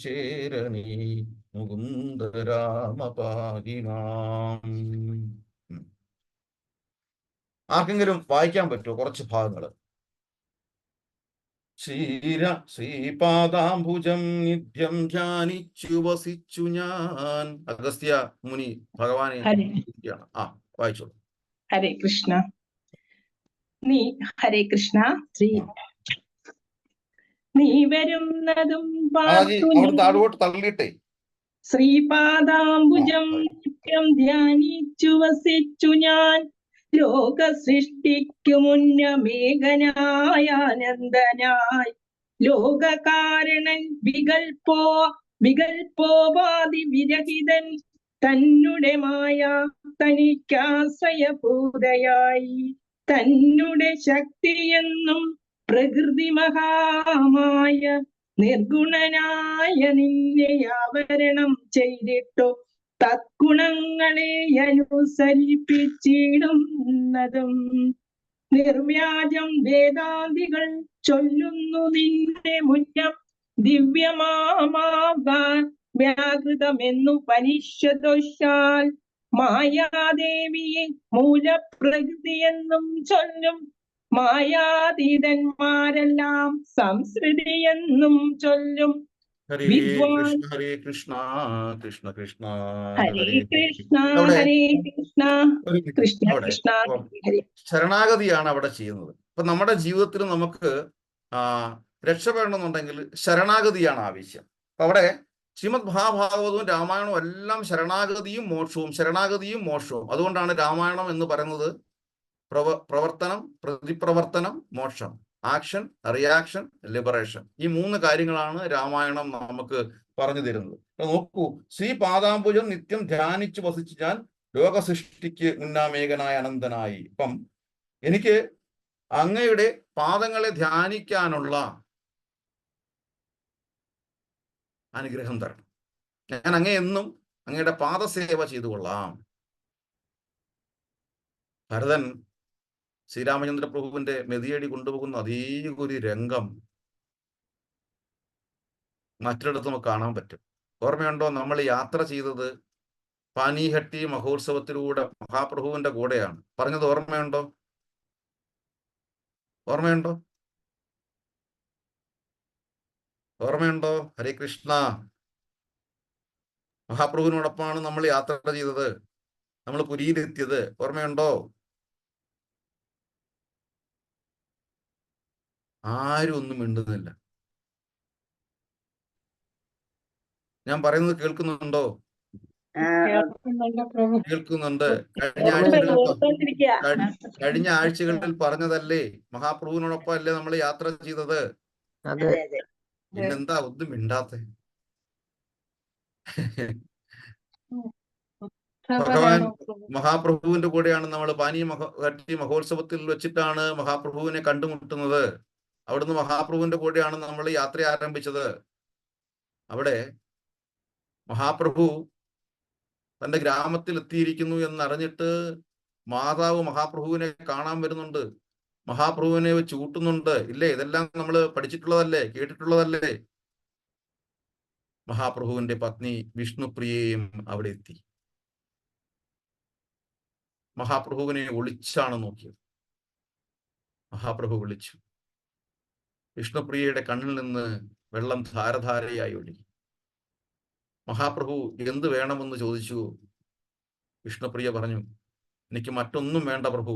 ചേരണി മുകുന്ദ രാമ പാഹി മാം. ആർക്കെങ്കിലും വായിക്കാൻ പറ്റുമോ കുറച്ച് ഭാഗങ്ങൾ? ശ്രീപാദാംബുജം നിത്യം ധ്യാനിച്ചു വസിച്ചു ഞാൻ. അഗസ്ത്യ മുനി ഭഗവാനെ വായിച്ചോളൂ. ഹരേ കൃഷ്ണ. ഹരേ കൃഷ്ണ. നീ വരുന്നതും താഴോട്ട് തള്ളിയിട്ടേ. ശ്രീപാദാംബുജം നിത്യം ധ്യാനിച്ചു വസിച്ചു ഞാൻ, ലോക സൃഷ്ടിക്കു മുന്നമേഘനായ ആനന്ദനായി, ലോകകാരണൻ വികൽപ്പോവാദി വിരഹിതൻ, തന്നുടെ മായ തനിക്കാശ്രയഭൂതയായി, തന്നുടെ ശക്തിയെന്നും പ്രകൃതി മഹാമായ നിർഗുണനായ നിന്നെ ആവരണം ചെയ്തിട്ടു തദ്ഗുണങ്ങളെ അനുസരിപ്പിച്ചിടുന്നതും, നിർവ്യാജം വേദാന്തികൾ ചൊല്ലുന്നു നിന്നെ മുന്നം, ദിവ്യമാവ്യാകൃതമെന്നു പനിഷദോഷാൽ, മായാദേവിയെ മൂലപ്രകൃതിയെന്നും ചൊല്ലും, മായാതീതന്മാരെല്ലാം സംസ്കൃതിയെന്നും ചൊല്ലും. ഹരേ കൃഷ്ണ കൃഷ്ണ കൃഷ്ണ ഹരേ കൃഷ്ണ ഹരേ കൃഷ്ണ കൃഷ്ണ കൃഷ്ണ ഹരേ. ശരണാഗതിയാണ് അവിടെ ചെയ്യുന്നത്. ഇപ്പൊ നമ്മുടെ ജീവിതത്തിൽ നമുക്ക് രക്ഷപ്പെടണമെന്നുണ്ടെങ്കിൽ ശരണാഗതിയാണ് ആവശ്യം. അപ്പൊ അവിടെ ശ്രീമദ് മഹാഭാഗവതവും രാമായണവും എല്ലാം ശരണാഗതിയും മോക്ഷവും. അതുകൊണ്ടാണ് രാമായണം എന്ന് പറയുന്നത് പ്രവർത്തനം, പ്രതിപ്രവർത്തനം, മോക്ഷം, ആക്ഷൻ, റിയാക്ഷൻ, ലിബറേഷൻ. ഈ 3 കാര്യങ്ങളാണ് രാമായണം നമുക്ക് പറഞ്ഞു തരുന്നത്. നോക്കൂ, ശ്രീപാദാംബുജം നിത്യം ധ്യാനിച്ചു വസിച്ച് ഞാൻ, ലോക സൃഷ്ടിക്ക് മുന്നാമേഘനായ അനന്തനായി. ഇപ്പം എനിക്ക് അങ്ങയുടെ പാദങ്ങളെ ധ്യാനിക്കാനുള്ള അനുഗ്രഹം തരണം. ഞാൻ അങ്ങയെന്നും അങ്ങയുടെ പാദസേവ ചെയ്തു കൊള്ളാം. ഭരതൻ ശ്രീരാമചന്ദ്ര പ്രഭുവിന്റെ മെതിയടി കൊണ്ടുപോകുന്ന അതേ ഒരു രംഗം മറ്റൊരിടത്ത് നമുക്ക് കാണാൻ പറ്റും. ഓർമ്മയുണ്ടോ? നമ്മൾ യാത്ര ചെയ്തത് പാനീഹട്ടി മഹോത്സവത്തിലൂടെ മഹാപ്രഭുവിന്റെ കൂടെയാണ്. പറഞ്ഞത് ഓർമ്മയുണ്ടോ? ഹരേ കൃഷ്ണ. മഹാപ്രഭുവിനോടൊപ്പമാണ് നമ്മൾ യാത്ര ചെയ്തത്, നമ്മൾ പുരിയിലെത്തിയത്. ഓർമ്മയുണ്ടോ? ആരും ഒന്നും മിണ്ടുന്നില്ല. ഞാൻ പറയുന്നത് കേൾക്കുന്നുണ്ടോ? കേൾക്കുന്നുണ്ട്. കഴിഞ്ഞ ആഴ്ചകളിൽ പറഞ്ഞതല്ലേ, മഹാപ്രഭുവിനോടൊപ്പം അല്ലേ നമ്മൾ യാത്ര ചെയ്തത്? പിന്നെന്താ ഒന്നും മിണ്ടാത്തെ? ഭഗവാൻ മഹാപ്രഭുവിന്റെ കൂടെയാണ് നമ്മൾ പാനീഹട്ടി മഹോത്സവത്തിൽ വെച്ചിട്ടാണ് മഹാപ്രഭുവിനെ കണ്ടുമുട്ടുന്നത്. അവിടുന്ന് മഹാപ്രഭുവിന്റെ കൂടെയാണ് നമ്മൾ യാത്ര ആരംഭിച്ചത്. അവിടെ മഹാപ്രഭു തന്റെ ഗ്രാമത്തിൽ എത്തിയിരിക്കുന്നു എന്നറിഞ്ഞിട്ട് മാതാവ് മഹാപ്രഭുവിനെ കാണാൻ വരുന്നുണ്ട്, മഹാപ്രഭുവിനെ വെച്ച് ഊട്ടുന്നുണ്ട്. ഇല്ലേ? ഇതെല്ലാം നമ്മൾ പഠിച്ചിട്ടുള്ളതല്ലേ, കേട്ടിട്ടുള്ളതല്ലേ? മഹാപ്രഭുവിന്റെ പത്നി വിഷ്ണുപ്രിയയും അവിടെ എത്തി. മഹാപ്രഭുവിനെ ഒളിച്ചാണ് നോക്കിയത്. മഹാപ്രഭു വിളിച്ചു. വിഷ്ണുപ്രിയയുടെ കണ്ണിൽ നിന്ന് വെള്ളം ധാരധാരയായി ഒഴുകി. മഹാപ്രഭു എന്ത് വേണമെന്ന് ചോദിച്ചു. വിഷ്ണുപ്രിയ പറഞ്ഞു, എനിക്ക് മറ്റൊന്നും വേണ്ട പ്രഭു,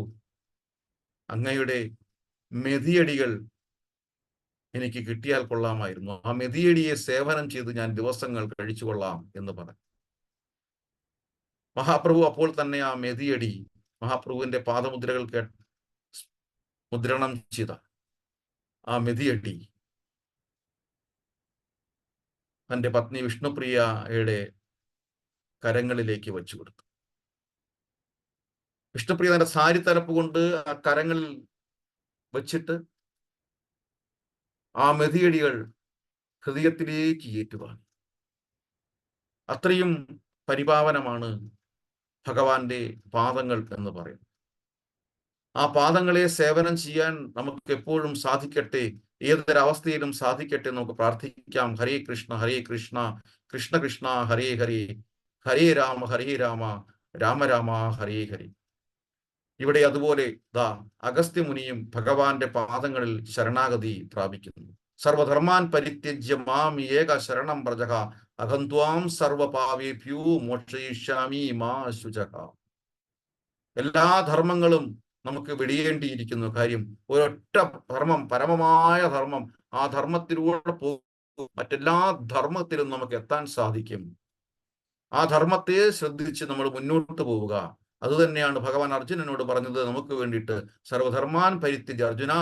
അങ്ങയുടെ മെതിയടികൾ എനിക്ക് കിട്ടിയാൽ കൊള്ളാമായിരുന്നു. ആ മെതിയടിയെ സേവനം ചെയ്ത് ഞാൻ ദിവസങ്ങൾ കഴിച്ചു കൊള്ളാം എന്ന് പറഞ്ഞു. മഹാപ്രഭു അപ്പോൾ തന്നെ ആ മെതിയടി, മഹാപ്രഭുവിന്റെ പാദമുദ്രകൾ മുദ്രണം ചെയ്ത ആ മെതിയടി തന്റെ പത്നി വിഷ്ണുപ്രിയയുടെ കരങ്ങളിലേക്ക് വെച്ചു കൊടുത്തു. വിഷ്ണുപ്രിയ തന്റെ സാരി തലപ്പ് കൊണ്ട് ആ കരങ്ങളിൽ വെച്ചിട്ട് ആ മെതിയടികൾ ഹൃദയത്തിലേക്ക് ഏറ്റുവാങ്ങി. അത്രയും പരിപാവനമാണ് ഭഗവാന്റെ പാദങ്ങൾ എന്ന് പറയുന്നത്. ആ പാദങ്ങളെ സേവനം ചെയ്യാൻ നമുക്ക് എപ്പോഴും സാധിക്കട്ടെ, ഏതൊരവസ്ഥയിലും സാധിക്കട്ടെ. നമുക്ക് പ്രാർത്ഥിക്കാം. ഹരേ കൃഷ്ണ കൃഷ്ണ കൃഷ്ണ ഹരേ ഹരേ, ഹരേ രാമ രാമ രാമ ഹരേ ഹരേ. ഇവിടെ അതുപോലെ അഗസ്ത്യമുനിയും ഭഗവാന്റെ പാദങ്ങളിൽ ശരണാഗതി പ്രാപിക്കുന്നു. സർവധർമാൻ പരിത്യജ്യ മാം ഏക ശരണം വ്രജഃ, അഹം ത്വാം സർവപാപേഭ്യോ മോക്ഷയിഷ്യാമി മാ ശുചഃ. എല്ലാ ധർമ്മങ്ങളും നമുക്ക് വെടിയേണ്ടിയിരിക്കുന്നു. കാര്യം ഒരൊറ്റ ധർമ്മം, പരമമായ ധർമ്മം, ആ ധർമ്മത്തിലൂടെ പോകും മറ്റെല്ലാ ധർമ്മത്തിലും നമുക്ക് എത്താൻ സാധിക്കും. ആ ധർമ്മത്തെ ശ്രദ്ധിച്ച് നമ്മൾ മുന്നോട്ട് പോവുക. അതുതന്നെയാണ് ഭഗവാൻ അർജുനനോട് പറഞ്ഞത് നമുക്ക് വേണ്ടിയിട്ട്. സർവധർമാൻ പരിത്യജ്യ അർജുന,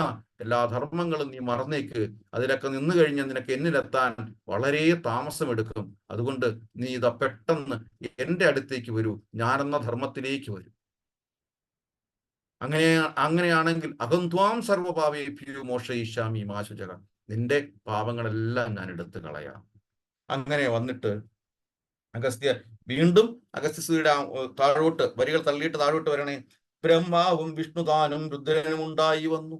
എല്ലാ ധർമ്മങ്ങളും നീ മറന്നേക്ക്. അതിലൊക്കെ നിന്ന് കഴിഞ്ഞാൽ നിനക്ക് എന്നിലെത്താൻ വളരെ താമസമെടുക്കും. അതുകൊണ്ട് നീ പെട്ടെന്ന് എൻ്റെ അടുത്തേക്ക് വരൂ, ഞാനെന്ന ധർമ്മത്തിലേക്ക് വരൂ. അങ്ങനെയാണെങ്കിൽ അഹം ത്വാം സർവപാപേഭ്യോ മോക്ഷയിഷ്യാമി മാ ശുചഃ, നിന്റെ പാപങ്ങളെല്ലാം ഞാൻ എടുത്തു കളയാം. അങ്ങനെ വന്നിട്ട് വീണ്ടും അഗസ്ത്യസ്തുതിയുടെ താഴോട്ട് വരികൾ തള്ളിയിട്ട് താഴോട്ട് വരണേ. ബ്രഹ്മാവും വിഷ്ണുതാനും രുദ്രനും ഉണ്ടായി വന്നു.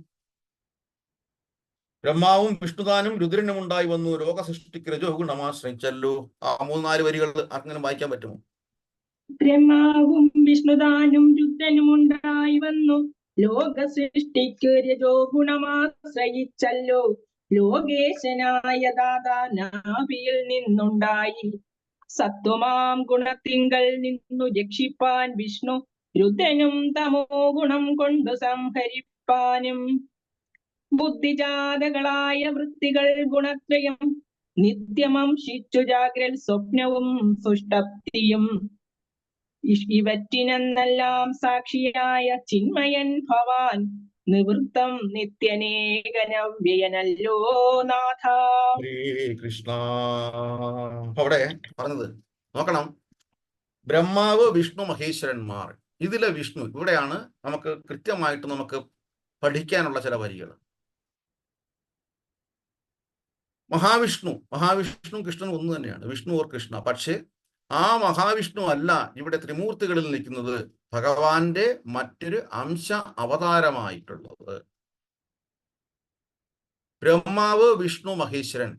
ബ്രഹ്മാവും വിഷ്ണുതാനും രുദ്രനും ഉണ്ടായി വന്നു. ലോക സൃഷ്ടിക്ക് രജോ ഗുണമാശ്രയിച്ചല്ലോ. ആ 3-4 വരികൾ അങ്ങനെ വായിക്കാൻ പറ്റുമോ? ബ്രഹ്മാവും വിഷ്ണുതാനും രുദ്രനും ഉണ്ടായി വന്നു. ലോക സൃഷ്ടിക്ക് രജോ ഗുണമാശ്രയിച്ചല്ലോ. ലോകേശനായ ദാതാ നാഭിയിൽ നിന്നുണ്ടായി. സത്വമാം ഗുണത്തിങ്കൽ നിന്നു രക്ഷിപ്പാൻ വിഷ്ണു, രുദ്രനും തമോ ഗുണം കൊണ്ടു സംഹരിപ്പാനും. ബുദ്ധിജാതകളായ വൃത്തികൾ ഗുണത്രയം നിത്യമംശിച്ചു ജാഗ്രൽ സ്വപ്നവും സുഷ്ടപ്തിയും. ഇവറ്റിനെന്നെല്ലാം സാക്ഷിയായ ചിന്മയൻ ഭവാൻ, നിവൃത്തം നിത്യനേകനവ്യയനല്ലോ നാഥ. ഹരേ കൃഷ്ണ. അവിടെ പറഞ്ഞത് നോക്കണം. ബ്രഹ്മാവ് വിഷ്ണു മഹേശ്വരന്മാർ. ഇതിലെ വിഷ്ണു ഇവിടെയാണ് നമുക്ക് കൃത്യമായിട്ട് നമുക്ക് പഠിക്കാനുള്ള ചില വരികൾ. മഹാവിഷ്ണു കൃഷ്ണൻ ഒന്ന് തന്നെയാണ്, വിഷ്ണു ഓർ കൃഷ്ണ. പക്ഷേ ആ മഹാവിഷ്ണു അല്ല ഇവിടെ ത്രിമൂർത്തികളിൽ നിൽക്കുന്നത്, ഭഗവാന്റെ മറ്റൊരു അംശ അവതാരമായിട്ടുള്ളത്. ബ്രഹ്മാവ് വിഷ്ണു മഹേശ്വരൻ,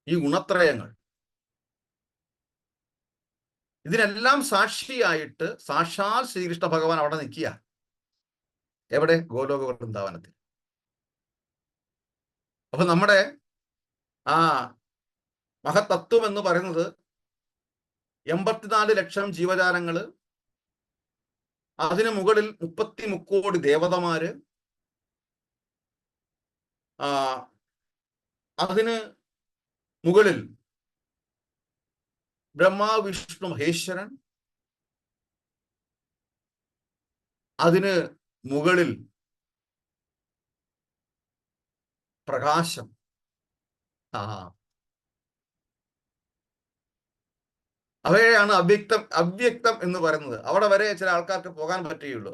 ഈ ഗുണത്രയങ്ങൾ, ഇതിനെല്ലാം സാക്ഷിയായിട്ട് സാക്ഷാൽ ശ്രീകൃഷ്ണ ഭഗവാൻ അവിടെ നിൽക്കുക. എവിടെ? ഗോലോക വൃന്ദാവനത്തിൽ. അപ്പൊ നമ്മുടെ ആ മഹത്തത്വം എന്ന് പറയുന്നത് 84 ലക്ഷം ജീവജാലങ്ങള്, അതിനു മുകളിൽ 33 കോടി ദേവതമാര്, അതിന് മുകളിൽ ബ്രഹ്മാ വിഷ്ണു മഹേശ്വരൻ, അതിന് മുകളിൽ പ്രകാശം. അവയാണ് അവ്യക്തം എന്ന് പറയുന്നത്. അവിടെ വരെ ചില ആൾക്കാർക്ക് പോകാൻ പറ്റുകയുള്ളൂ.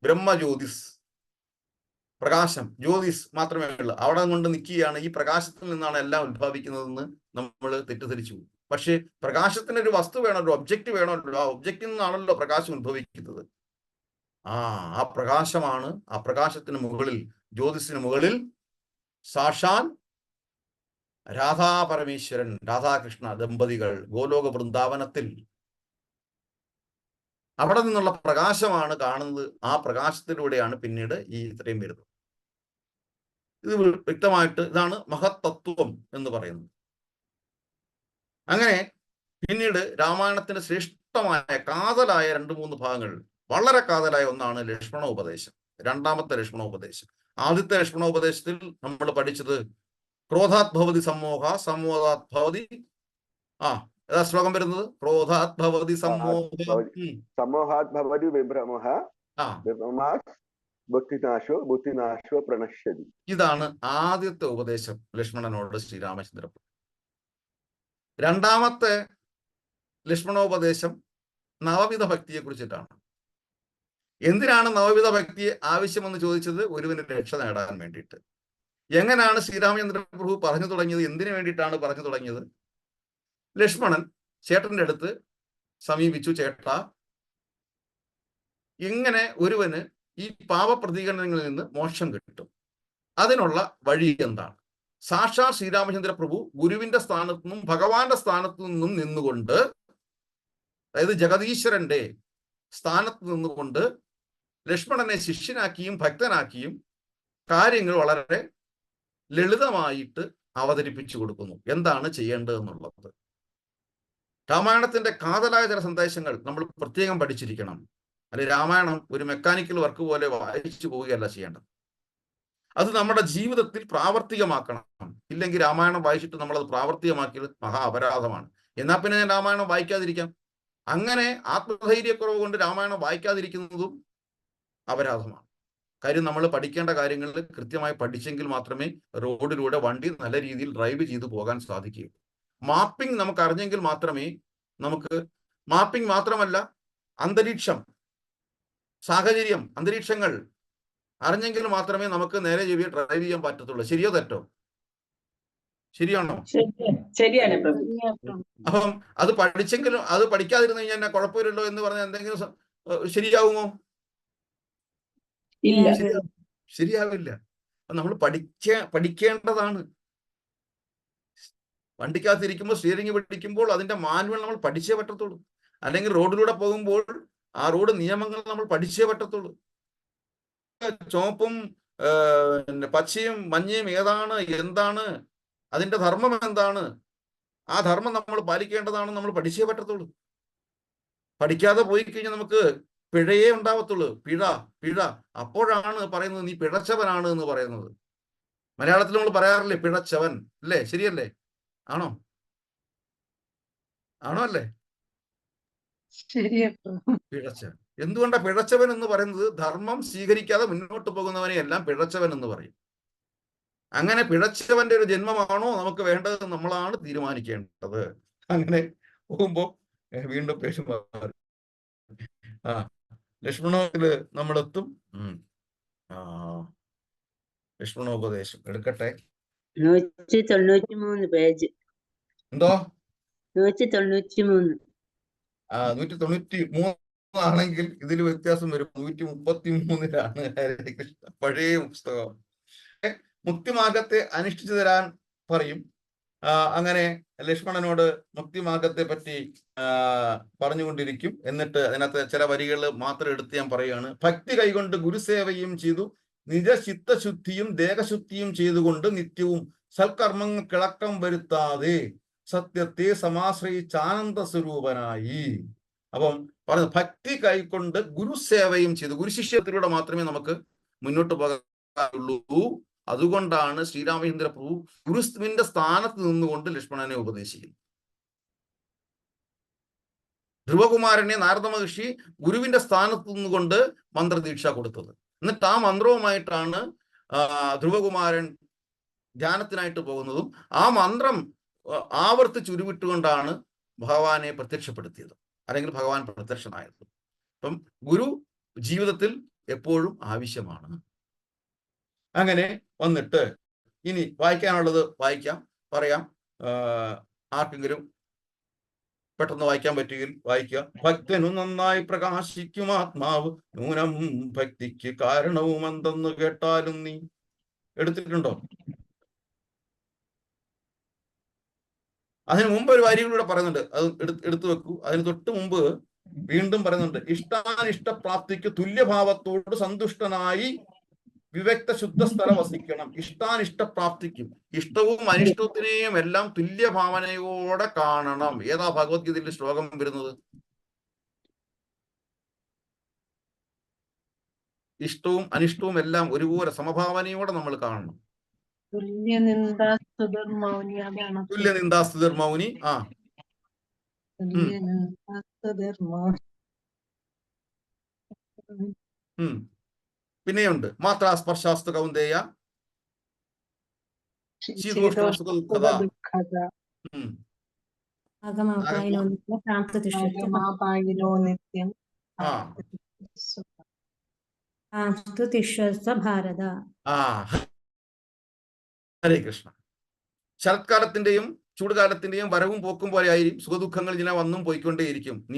ബ്രഹ്മജ്യോതിസ്, പ്രകാശം, ജ്യോതിസ് മാത്രമേ ഉള്ളൂ. അവിടെ കൊണ്ട് നിൽക്കുകയാണ്. ഈ പ്രകാശത്തിൽ നിന്നാണ് എല്ലാം ഉത്ഭവിക്കുന്നതെന്ന് നമ്മൾ തെറ്റിദ്ധരിച്ചു. പക്ഷേ പ്രകാശത്തിന് ഒരു വസ്തു വേണമല്ലോ, ഒബ്ജക്റ്റ് വേണമല്ലോ. ആ ഒബ്ജക്റ്റിൽ നിന്നാണല്ലോ പ്രകാശം ഉത്ഭവിക്കുന്നത്. ആ പ്രകാശമാണ്. ആ പ്രകാശത്തിന് മുകളിൽ, ജ്യോതിസിന് മുകളിൽ സാക്ഷാൽ രാധാ പരമേശ്വരൻ, രാധാകൃഷ്ണ ദമ്പതികൾ ഗോലോക വൃന്ദാവനത്തിൽ, അവിടെ നിന്നുള്ള പ്രകാശമാണ് കാണുന്നത്. ആ പ്രകാശത്തിലൂടെയാണ് പിന്നീട് ഈ ഇത്രയും വരുന്നത്. ഇത് വ്യക്തമായിട്ട് ഇതാണ് മഹത്തത്വം എന്ന് പറയുന്നത്. അങ്ങനെ പിന്നീട് രാമായണത്തിന്റെ ശ്രേഷ്ഠമായ കാതലായ 2-3 ഭാഗങ്ങൾ, വളരെ കാതലായ ഒന്നാണ് ലക്ഷ്മണോപദേശം, രണ്ടാമത്തെ ലക്ഷ്മണോപദേശം. ആദ്യത്തെ ലക്ഷ്മണോപദേശത്തിൽ നമ്മൾ പഠിച്ചത് ക്രോധാത് ഭവതി സമ്മോഹ സമ്മോഹാത് ഭവതി, ഏതാ ശ്ലോകം വരുന്നത്? ക്രോധാത് ഭവതി സമ്മോഹം, സമൂഹാത് ഭവതി വിഭ്രമഃ വിഭ്രമാത് ബുദ്ധിനാശോ ബുദ്ധിനാശോ പ്രണശ്യതി. ഇതാണ് ആദ്യത്തെ ഉപദേശം ലക്ഷ്മണനോട് ശ്രീരാമചന്ദ്രൻ. രണ്ടാമത്തെ ലക്ഷ്മണോപദേശം നവവിധ ഭക്തിയെ കുറിച്ചിട്ടാണ്. എന്തിനാണ് നവവിധ ഭക്തി ആവശ്യമെന്ന് ചോദിച്ചത്? ഒരുവന് രക്ഷ നേടാൻ വേണ്ടിയിട്ട്. എങ്ങനെയാണ് ശ്രീരാമചന്ദ്ര പ്രഭു പറഞ്ഞു തുടങ്ങിയത്? എന്തിനു വേണ്ടിയിട്ടാണ് പറഞ്ഞു തുടങ്ങിയത്? ലക്ഷ്മണൻ ചേട്ടന്റെ അടുത്ത് സമീപിച്ചു, ചേട്ടാ, ഇങ്ങനെ ഒരുവന് ഈ പാപപ്രതികരണങ്ങളിൽ നിന്ന് മോക്ഷം കിട്ടും, അതിനുള്ള വഴി എന്താണ്? സാക്ഷാൽ ശ്രീരാമചന്ദ്ര പ്രഭു ഗുരുവിന്റെ സ്ഥാനത്തു നിന്നും ഭഗവാന്റെ സ്ഥാനത്തു നിന്നും നിന്നുകൊണ്ട്, അതായത് ജഗതീശ്വരന്റെ സ്ഥാനത്ത് നിന്നുകൊണ്ട് ലക്ഷ്മണനെ ശിഷ്യനാക്കിയും ഭക്തനാക്കിയും കാര്യങ്ങൾ വളരെ ലളിതമായിട്ട് അവതരിപ്പിച്ചു കൊടുക്കുന്നു, എന്താണ് ചെയ്യേണ്ടതെന്നുള്ളത്. രാമായണത്തിന്റെ കാതലായ ചില സന്ദേശങ്ങൾ നമ്മൾ പ്രത്യേകം പഠിച്ചിരിക്കണം. അല്ലെ രാമായണം ഒരു മെക്കാനിക്കൽ വർക്ക് പോലെ വായിച്ചു പോവുകയല്ല ചെയ്യേണ്ടത്. അത് നമ്മുടെ ജീവിതത്തിൽ പ്രാവർത്തികമാക്കണം. ഇല്ലെങ്കിൽ രാമായണം വായിച്ചിട്ട് നമ്മളത് പ്രാവർത്തികമാക്കിയത് മഹാ അപരാധമാണ്. എന്നാൽ പിന്നെ ഞാൻ രാമായണം വായിക്കാതിരിക്കാം. അങ്ങനെ ആത്മധൈര്യക്കുറവ് കൊണ്ട് രാമായണം വായിക്കാതിരിക്കുന്നതും അപരാധമാണ്. കാര്യം നമ്മൾ പഠിക്കേണ്ട കാര്യങ്ങൾ കൃത്യമായി പഠിച്ചെങ്കിൽ മാത്രമേ റോഡിലൂടെ വണ്ടി നല്ല രീതിയിൽ ഡ്രൈവ് ചെയ്തു പോകാൻ സാധിക്കുകയുള്ളൂ. മാപ്പിംഗ് നമുക്ക് അറിഞ്ഞെങ്കിൽ മാത്രമേ നമുക്ക്, മാപ്പിംഗ് മാത്രമല്ല, അന്തരീക്ഷം, സാഹചര്യം, അന്തരീക്ഷങ്ങൾ അറിഞ്ഞെങ്കിൽ മാത്രമേ നമുക്ക് നേരെ ചെവി ഡ്രൈവ് ചെയ്യാൻ പറ്റത്തുള്ളൂ. ശരിയോ തെറ്റോ? ശരിയാണോ? ശരിയാണ്. അപ്പം അത് പഠിച്ചെങ്കിലും അത് പഠിക്കാതിരുന്നു കഴിഞ്ഞാൽ എന്നെ കുഴപ്പമില്ലല്ലോ എന്ന് പറഞ്ഞാൽ എന്തെങ്കിലും ശരിയാവുമോ? ഇല്ല, ശരിയാവില്ല. നമ്മൾ പഠിക്കേണ്ടതാണ്. വണ്ടിക്കകത്തിരിക്കുമ്പോൾ, സ്റ്റിയറിംഗ് പഠിക്കുമ്പോൾ അതിന്റെ മാനുവൽ നമ്മൾ പഠിച്ചേ പറ്റത്തുള്ളൂ. അല്ലെങ്കിൽ റോഡിലൂടെ പോകുമ്പോൾ ആ റോഡ് നിയമങ്ങൾ നമ്മൾ പഠിച്ചേ പറ്റത്തുള്ളൂ. ചുവപ്പും പച്ചയും മഞ്ഞയും ഏതാണ്, എന്താണ്, അതിന്റെ ധർമ്മം എന്താണ്, ആ ധർമ്മം നമ്മൾ പാലിക്കേണ്ടതാണ്, നമ്മൾ പഠിച്ചേ പറ്റത്തുള്ളൂ. പഠിക്കാതെ പോയി കഴിഞ്ഞാൽ നമുക്ക് പിഴയേ ഉണ്ടാവത്തുള്ളൂ. പിഴ. അപ്പോഴാണ് പറയുന്നത് നീ പിഴച്ചവനാണ് എന്ന് പറയുന്നത്. മലയാളത്തിൽ നമ്മൾ പറയാറില്ലേ പിഴച്ചവൻ, അല്ലേ? ശരിയല്ലേ? ആണോ? അല്ലേ? പിഴച്ചവൻ. എന്തുകൊണ്ടാ പിഴച്ചവൻ എന്ന് പറയുന്നത്? ധർമ്മം സ്വീകരിക്കാതെ മുന്നോട്ട് പോകുന്നവനെ എല്ലാം പിഴച്ചവൻ എന്ന് പറയും. അങ്ങനെ പിഴച്ചവന്റെ ഒരു ജന്മമാണോ നമുക്ക് വേണ്ടത്? നമ്മളാണ് തീരുമാനിക്കേണ്ടത്. അങ്ങനെ പോകുമ്പോ വീണ്ടും പേശു മാറി. ലക്ഷ്മണോപദേശത്തില് നമ്മളെത്തും. ലക്ഷ്മണോപദേശം എടുക്കട്ടെ. 193 പേജ്. എന്തോ? 193. 193 ആണെങ്കിൽ ഇതിൽ വ്യത്യാസം വരും. 133-ലാണ്. പഴയ പുസ്തകം. മുക്തിമാർഗത്തെ അനുഷ്ഠിച്ചു തരാൻ പറയും. അങ്ങനെ ലക്ഷ്മണനോട് മുക്തിമാർഗത്തെ പറ്റി പറഞ്ഞുകൊണ്ടിരിക്കും. എന്നിട്ട് അതിനകത്ത് ചില വരികൾ മാത്രം എടുത്ത് ഞാൻ പറയുകയാണ്. ഭക്തി കൈകൊണ്ട് ഗുരുസേവയും ചെയ്തു, നിജചിത്തശുദ്ധിയും ദേഹശുദ്ധിയും ചെയ്തുകൊണ്ട് നിത്യവും സൽക്കർമ്മങ്ങൾ കിളക്കം വരുത്താതെ സത്യത്തെ സമാശ്രയിച്ച് ആനന്ദ സ്വരൂപനായി. അപ്പം പറഞ്ഞു, ഭക്തി കൈക്കൊണ്ട് ഗുരുസേവയും ചെയ്തു. ഗുരുശിഷ്യത്തിലൂടെ മാത്രമേ നമുക്ക് മുന്നോട്ട് പോകാനുള്ളൂ. അതുകൊണ്ടാണ് ശ്രീരാമചന്ദ്ര പ്രഭു ഗുരുവിന്റെ സ്ഥാനത്ത് നിന്നുകൊണ്ട് ലക്ഷ്മണനെ ഉപദേശിക്കുന്നത്. ധ്രുവകുമാരനെ നാരദ മഹർഷി ഗുരുവിന്റെ സ്ഥാനത്ത് നിന്നുകൊണ്ട് മന്ത്രദീക്ഷ കൊടുത്തത്. എന്നിട്ട് ആ മന്ത്രവുമായിട്ടാണ് ധ്രുവകുമാരൻ ധ്യാനത്തിനായിട്ട് പോകുന്നതും ആ മന്ത്രം ആവർത്തിച്ചുരുവിട്ടുകൊണ്ടാണ് ഭഗവാനെ പ്രത്യക്ഷപ്പെടുത്തിയത്, അല്ലെങ്കിൽ ഭഗവാൻ പ്രത്യക്ഷനായത്. അപ്പം ഗുരു ജീവിതത്തിൽ എപ്പോഴും ആവശ്യമാണ്. അങ്ങനെ വന്നിട്ട് ഇനി വായിക്കാനുള്ളത് വായിക്കാം, പറയാം. ആർക്കെങ്കിലും പെട്ടെന്ന് വായിക്കാൻ പറ്റുമെങ്കിൽ വായിക്കുക. ഭക്തനു നന്നായി പ്രകാശിക്കും ആത്മാവ്, നൂനം ഭക്തിക്ക് കാരണവും എന്തെന്ന് കേട്ടാലും നീ. എടുത്തിട്ടുണ്ടോ? അതിന് മുമ്പ് ഒരു വരികളിലൂടെ പറയുന്നുണ്ട്, അത് എടുത്തു വെക്കൂ. അതിന് തൊട്ട് മുമ്പ് വീണ്ടും പറയുന്നുണ്ട്, ഇഷ്ടാനിഷ്ടപ്രാപ്തിക്ക് തുല്യഭാവത്തോട് സന്തുഷ്ടനായി വിവക്ത ശുദ്ധ സ്ഥല വസിക്കണം. ഇഷ്ടാനിഷ്ടപ്രാപ്തിക്കും ഇഷ്ടവും അനിഷ്ടത്തിനെയും എല്ലാം തുല്യ ഭാവനയോടെ കാണണം. ഏതാ ഭഗവത്ഗീതയിൽ ശ്ലോകം വരുന്നത്? ഇഷ്ടവും അനിഷ്ടവും എല്ലാം ഒരുപോലെ സമഭാവനയോടെ നമ്മൾ കാണണം. തുല്യനിന്ദാസ്തുതിർ മൗനി. പിന്നെയുണ്ട് മാത്രാ സ്പർശാസ്തു കൗന്ദേയ ശീതോഷ്ണസുഖദുഃഖദ. ഹരേ കൃഷ്ണ. ശരത്കാലത്തിന്റെയും ചൂടുകാലത്തിന്റെയും വരവും പോക്കും പോലെ ആയിരിക്കും സുഖദുഃഖങ്ങൾ ഇങ്ങനെ വന്നും പോയിക്കൊണ്ടേയിരിക്കും. നീ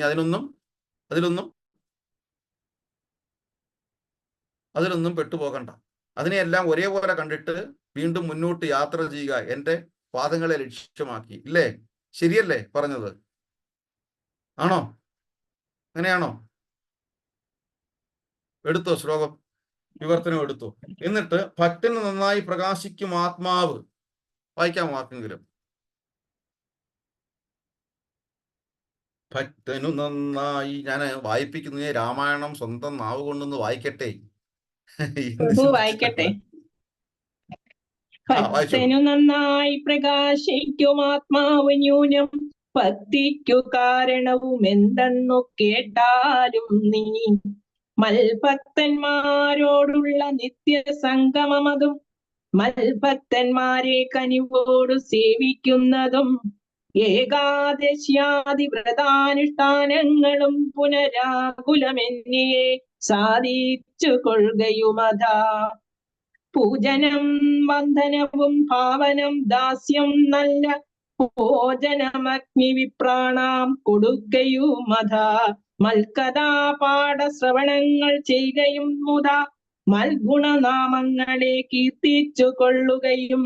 അതിലൊന്നും പെട്ടുപോകണ്ട. അതിനെയെല്ലാം ഒരേപോലെ കണ്ടിട്ട് വീണ്ടും മുന്നോട്ട് യാത്ര ചെയ്യുക, എന്റെ പാദങ്ങളെ ലക്ഷ്യമാക്കി. ഇല്ലേ? ശരിയല്ലേ പറഞ്ഞത്? ആണോ? അങ്ങനെയാണോ? എടുത്തോ ശ്ലോകം, വിവർത്തനം എടുത്തു. എന്നിട്ട് ഭക്തന് നന്നായി പ്രകാശിക്കും ആത്മാവ്. വായിക്കാം വാക്കെങ്കിലും. ഭക്തനു നന്നായി. ഞാൻ വായിപ്പിക്കുന്നത് രാമായണം സ്വന്തം നാവ് കൊണ്ടൊന്ന് വായിക്കട്ടെ. വായിക്കട്ടെ. ഭക്തനു നന്നായി പ്രകാശിക്കും ആത്മാവ്, ന്യൂനം ഭക്തിക്കു കാരണവും എന്തെന്നു കേട്ടാലും നീ. മൽഭക്തന്മാരോടുള്ള നിത്യസംഗമതും മൽഭക്തന്മാരെ കനിവോടു സേവിക്കുന്നതും ഏകാദശ്യാദി വ്രതാനുഷ്ഠാനങ്ങളും പുനരാകുലമെന്നിയെ സാധിച്ചു കൊള്ളുകയുമതാ. പൂജനം വന്ദനവും ഭാവനം ദാസ്യം നല്ല ഭോജനമഗ്നി വിപ്രാണാം കൊടുക്കയുമതാ. മൽക്കഥാ പാഠ ശ്രവണങ്ങൾ ചെയ്യുകയും മുതാ മൽഗുണനാമങ്ങളെ കീർത്തിച്ചു കൊള്ളുകയും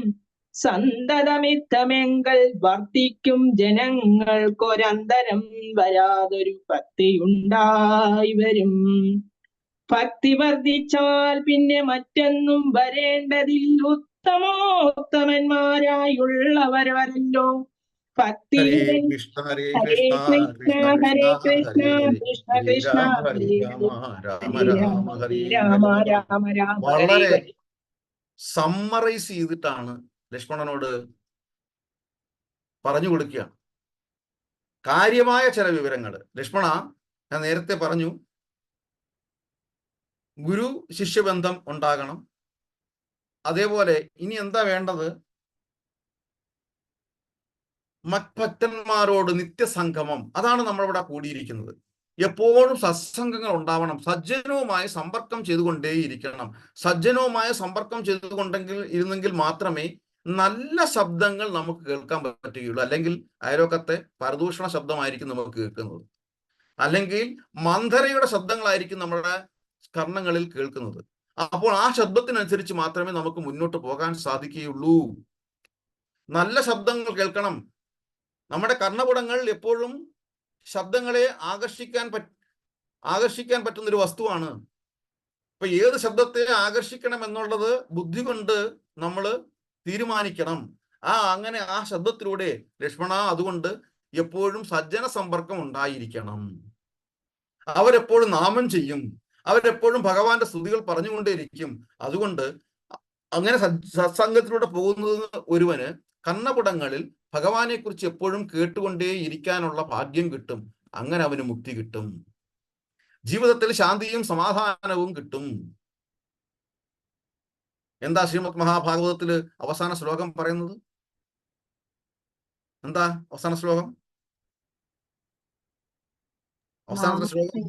സന്തതമിത്തമെങ്കൽ വർദ്ധിക്കും ജനങ്ങൾക്കൊരന്തരം വരാതൊരു ഭക്തിയുണ്ടായി വരും. ഭക്തി വർദ്ധിച്ചാൽ പിന്നെ മറ്റൊന്നും വരേണ്ടതിൽ ഉത്തമോത്തമന്മാരായുള്ളവർ വരല്ലോ. ഭക്തി. ഹരേ കൃഷ്ണ ഹരേ കൃഷ്ണ കൃഷ്ണ കൃഷ്ണ ഹരേ രാമ രാമ രാമ. വളരെ സമ്മറൈസ് ചെയ്തിട്ടാണ് ലക്ഷ്മണനോട് പറഞ്ഞു കൊടുക്കുക. കാര്യമായ ചില വിവരങ്ങൾ. ലക്ഷ്മണ, ഞാൻ നേരത്തെ പറഞ്ഞു, ഗുരു ശിഷ്യബന്ധം ഉണ്ടാകണം. അതേപോലെ ഇനി എന്താ വേണ്ടത്? മത്ഭക്തന്മാരോട് നിത്യസംഗമം. അതാണ് നമ്മളിവിടെ കൂടിയിരിക്കുന്നത്. എപ്പോഴും സത്സംഗങ്ങൾ ഉണ്ടാവണം. സജ്ജനവുമായി സമ്പർക്കം ചെയ്തുകൊണ്ടേയിരിക്കണം. സജ്ജനവുമായി സമ്പർക്കം ഇരുന്നെങ്കിൽ മാത്രമേ നല്ല ശബ്ദങ്ങൾ നമുക്ക് കേൾക്കാൻ പറ്റുകയുള്ളൂ. അല്ലെങ്കിൽ അയലോക്കത്തെ പരദൂഷണ ശബ്ദമായിരിക്കും നമുക്ക് കേൾക്കുന്നത്, അല്ലെങ്കിൽ മന്ധരയുടെ ശബ്ദങ്ങളായിരിക്കും നമ്മുടെ കർണങ്ങളിൽ കേൾക്കുന്നത്. അപ്പോൾ ആ ശബ്ദത്തിനനുസരിച്ച് മാത്രമേ നമുക്ക് മുന്നോട്ട് പോകാൻ സാധിക്കുകയുള്ളൂ. നല്ല ശബ്ദങ്ങൾ കേൾക്കണം. നമ്മുടെ കർണപുടങ്ങൾ എപ്പോഴും ശബ്ദങ്ങളെ ആകർഷിക്കാൻ പറ്റുന്ന ഒരു വസ്തുവാണ്. ഇപ്പൊ ഏത് ശബ്ദത്തെ ആകർഷിക്കണം എന്നുള്ളത് ബുദ്ധി കൊണ്ട് നമ്മൾ തീരുമാനിക്കണം. അങ്ങനെ ആ ശബ്ദത്തിലൂടെ ലക്ഷ്മണ, അതുകൊണ്ട് എപ്പോഴും സജ്ജന സമ്പർക്കം ഉണ്ടായിരിക്കണം. അവരെപ്പോഴും നാമം ചെയ്യും, അവരെപ്പോഴും ഭഗവാന്റെ സ്തുതികൾ പറഞ്ഞുകൊണ്ടേയിരിക്കും. അതുകൊണ്ട് അങ്ങനെ സത്സംഗത്തിലൂടെ പോകുന്നത് ഒരുവന് കർണപുടങ്ങളിൽ ഭഗവാനെ കുറിച്ച് എപ്പോഴും കേട്ടുകൊണ്ടേ ഇരിക്കാനുള്ള ഭാഗ്യം കിട്ടും. അങ്ങനെ അവന് മുക്തി കിട്ടും. ജീവിതത്തിൽ ശാന്തിയും സമാധാനവും കിട്ടും. എന്താ ശ്രീമദ് മഹാഭാഗവതത്തില് അവസാന ശ്ലോകം പറയുന്നത്? എന്താ അവസാന ശ്ലോകം? അവസാനത്തെ ശ്ലോകം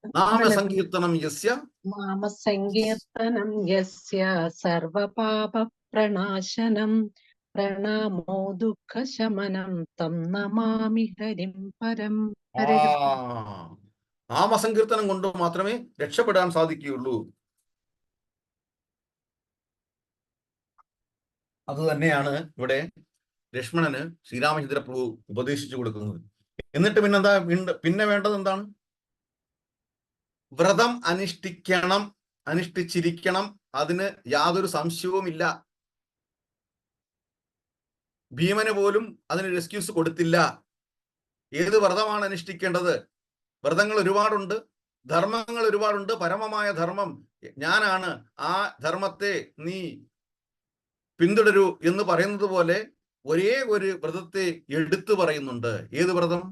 നാമസങ്കീർത്തനം യസ്യ സർവപാപ പ്രണാശനം പ്രണാമോ ദുഃഖശമനം തം നമാമി ഹരിം പരം. ആ നാമസങ്കീർത്തനം കൊണ്ട് മാത്രമേ രക്ഷപ്പെടാൻ സാധിക്കുകയുള്ളൂ. അത് തന്നെയാണ് ഇവിടെ ലക്ഷ്മണന് ശ്രീരാമചന്ദ്ര പ്രഭു ഉപദേശിച്ചു കൊടുക്കുന്നത്. എന്നിട്ട് പിന്നെ വേണ്ടത് എന്താണ്? വ്രതം അനുഷ്ഠിക്കണം, അനുഷ്ഠിച്ചിരിക്കണം. അതിന് യാതൊരു സംശയവുമില്ല. ഭീമന് പോലും അതിനൊരു എക്സ്ക്യൂസ് കൊടുത്തില്ല. ഏത് വ്രതമാണ് അനുഷ്ഠിക്കേണ്ടത്? വ്രതങ്ങൾ ഒരുപാടുണ്ട്, ധർമ്മങ്ങൾ ഒരുപാടുണ്ട്. പരമമായ ധർമ്മം ഞാനാണ്, ആ ധർമ്മത്തെ നീ പിന്തുടരൂ എന്ന് പറയുന്നത് പോലെ ഒരേ ഒരു വ്രതത്തെ എടുത്തു പറയുന്നുണ്ട്. ഏത് വ്രതം?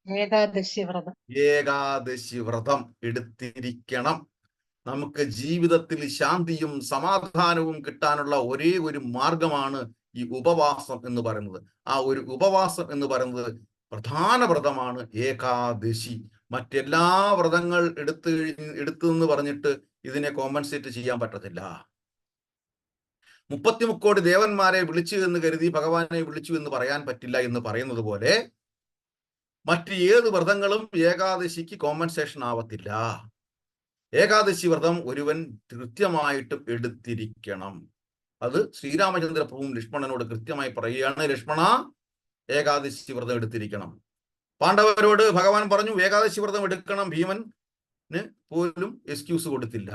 ഏകാദശി വ്രതം. ഏകാദശി വ്രതം എടുത്തിരിക്കണം. നമുക്ക് ജീവിതത്തിൽ ശാന്തിയും സമാധാനവും കിട്ടാനുള്ള ഒരേ ഒരു മാർഗമാണ് ഈ ഉപവാസം എന്ന് പറയുന്നത്. ആ ഒരു ഉപവാസം എന്ന് പറയുന്നത് പ്രധാന വ്രതമാണ് ഏകാദശി. മറ്റെല്ലാ വ്രതങ്ങൾ എടുത്തു എന്ന് പറഞ്ഞിട്ട് ഇതിനെ കോമ്പൻസേറ്റ് ചെയ്യാൻ പറ്റത്തില്ല. 30 കോടി ദേവന്മാരെ വിളിച്ചു എന്ന് കരുതി ഭഗവാനെ വിളിച്ചു എന്ന് പറയാൻ പറ്റില്ല എന്ന് പറയുന്നത് പോലെ മറ്റ് ഏത് വ്രതങ്ങളും ഏകാദശിക്ക് കോമ്പൻസേഷൻ ആവത്തില്ല. ഏകാദശി വ്രതം ഒരുവൻ കൃത്യമായിട്ടും എടുത്തിരിക്കണം. അത് ശ്രീരാമചന്ദ്ര പ്രഭുവും ലക്ഷ്മണനോട് കൃത്യമായി പറയുകയാണ്, ലക്ഷ്മണ ഏകാദശി വ്രതം എടുത്തിരിക്കണം. പാണ്ഡവരോട് ഭഗവാൻ പറഞ്ഞു ഏകാദശി വ്രതം എടുക്കണം. ഭീമന് പോലും എക്സ്ക്യൂസ് കൊടുത്തില്ല.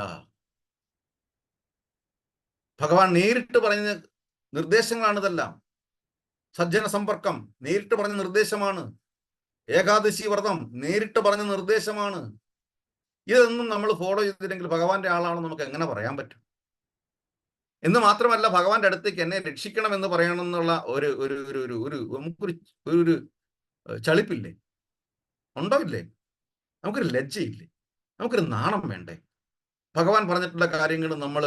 ഭഗവാൻ നേരിട്ട് പറഞ്ഞ നിർദ്ദേശങ്ങളാണ് ഇതെല്ലാം. സജ്ജന സമ്പർക്കം നേരിട്ട് പറഞ്ഞ നിർദ്ദേശമാണ്. ഏകാദശി വ്രതം നേരിട്ട് പറഞ്ഞ നിർദ്ദേശമാണ്. ഇതൊന്നും നമ്മൾ ഫോളോ ചെയ്തില്ലെങ്കിൽ ഭഗവാന്റെ ആളാണെന്ന് നമുക്ക് എങ്ങനെ പറയാൻ പറ്റും? എന്ന് മാത്രമല്ല, ഭഗവാന്റെ അടുത്തേക്ക് എന്നെ രക്ഷിക്കണം എന്ന് പറയണമെന്നുള്ള ഒരു ഒരു ഒരു ഒരു ഒരു നമുക്കൊരു ഒരു ചളിപ്പില്ലേ? ഉണ്ടോ? ഇല്ലേ? നമുക്കൊരു ലജ്ജയില്ലേ? നമുക്കൊരു നാണം വേണ്ടേ? ഭഗവാൻ പറഞ്ഞിട്ടുള്ള കാര്യങ്ങൾ നമ്മൾ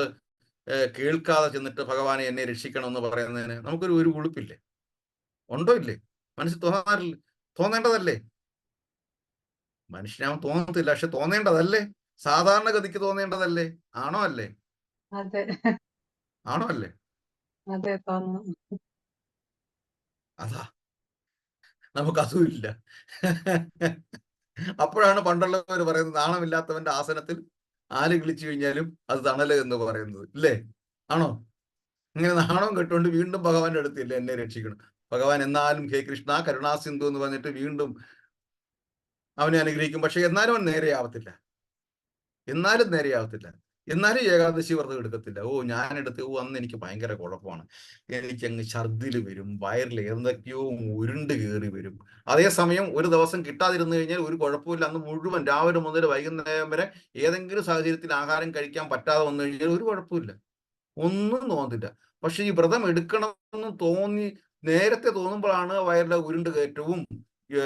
കേൾക്കാതെ ചെന്നിട്ട് ഭഗവാനെ എന്നെ രക്ഷിക്കണം എന്ന് പറയുന്നതിന് നമുക്കൊരു ഒരു ഉളുപ്പില്ലേ? ഉണ്ടോ? ഇല്ലേ? മനസ്സിൽ തോന്നേണ്ടതല്ലേ? മനുഷ്യനാവും തോന്നത്തില്ല, പക്ഷെ തോന്നേണ്ടതല്ലേ? സാധാരണഗതിക്ക് തോന്നേണ്ടതല്ലേ? ആണോ അല്ലേ? അതെ, ആണോ അല്ലേ? അതെ, തോന്നുന്നു. അതാ നമുക്കതും ഇല്ല. അപ്പോഴാണ് പണ്ടുള്ളവർ പറയുന്നത് നാണമില്ലാത്തവന്റെ ആസനത്തിൽ ആല് കിളിച്ചു കഴിഞ്ഞാലും അത് തണല് എന്ന് പറയുന്നത്, ഇല്ലേ? ആണോ? ഇങ്ങനെ നാണം കെട്ടുകൊണ്ട് വീണ്ടും ഭഗവാന്റെ അടുത്തില്ല എന്നെ രക്ഷിക്കണം. ഭഗവാൻ എന്നാലും ഹേ കൃഷ്ണ കരുണാസിന്ധു എന്ന് പറഞ്ഞിട്ട് വീണ്ടും അവനെ അനുഗ്രഹിക്കും. പക്ഷെ എന്നാലും അവൻ നേരെയാവത്തില്ല. എന്നാലും ഏകാദശി വ്രതം എടുക്കത്തില്ല. അന്ന് എനിക്ക് ഭയങ്കര കുഴപ്പമാണ്, എനിക്ക് അങ്ങ് ഛർദിൽ വരും, വയറിൽ എന്തൊക്കെയോ ഉരുണ്ട് കയറി വരും. അതേസമയം ഒരു ദിവസം കിട്ടാതിരുന്നു കഴിഞ്ഞാൽ ഒരു കുഴപ്പമില്ല. അന്ന് മുഴുവൻ രാവിലെ മുതൽ വൈകുന്നേരം വരെ ഏതെങ്കിലും സാഹചര്യത്തിൽ ആഹാരം കഴിക്കാൻ പറ്റാതെ വന്നു കഴിഞ്ഞാൽ ഒരു കുഴപ്പമില്ല, ഒന്നും തോന്നത്തില്ല. പക്ഷെ ഈ വ്രതം എടുക്കണമെന്ന് നേരത്തെ തോന്നുമ്പോഴാണ് വയറിലെ ഉരുണ്ട് കയറ്റവും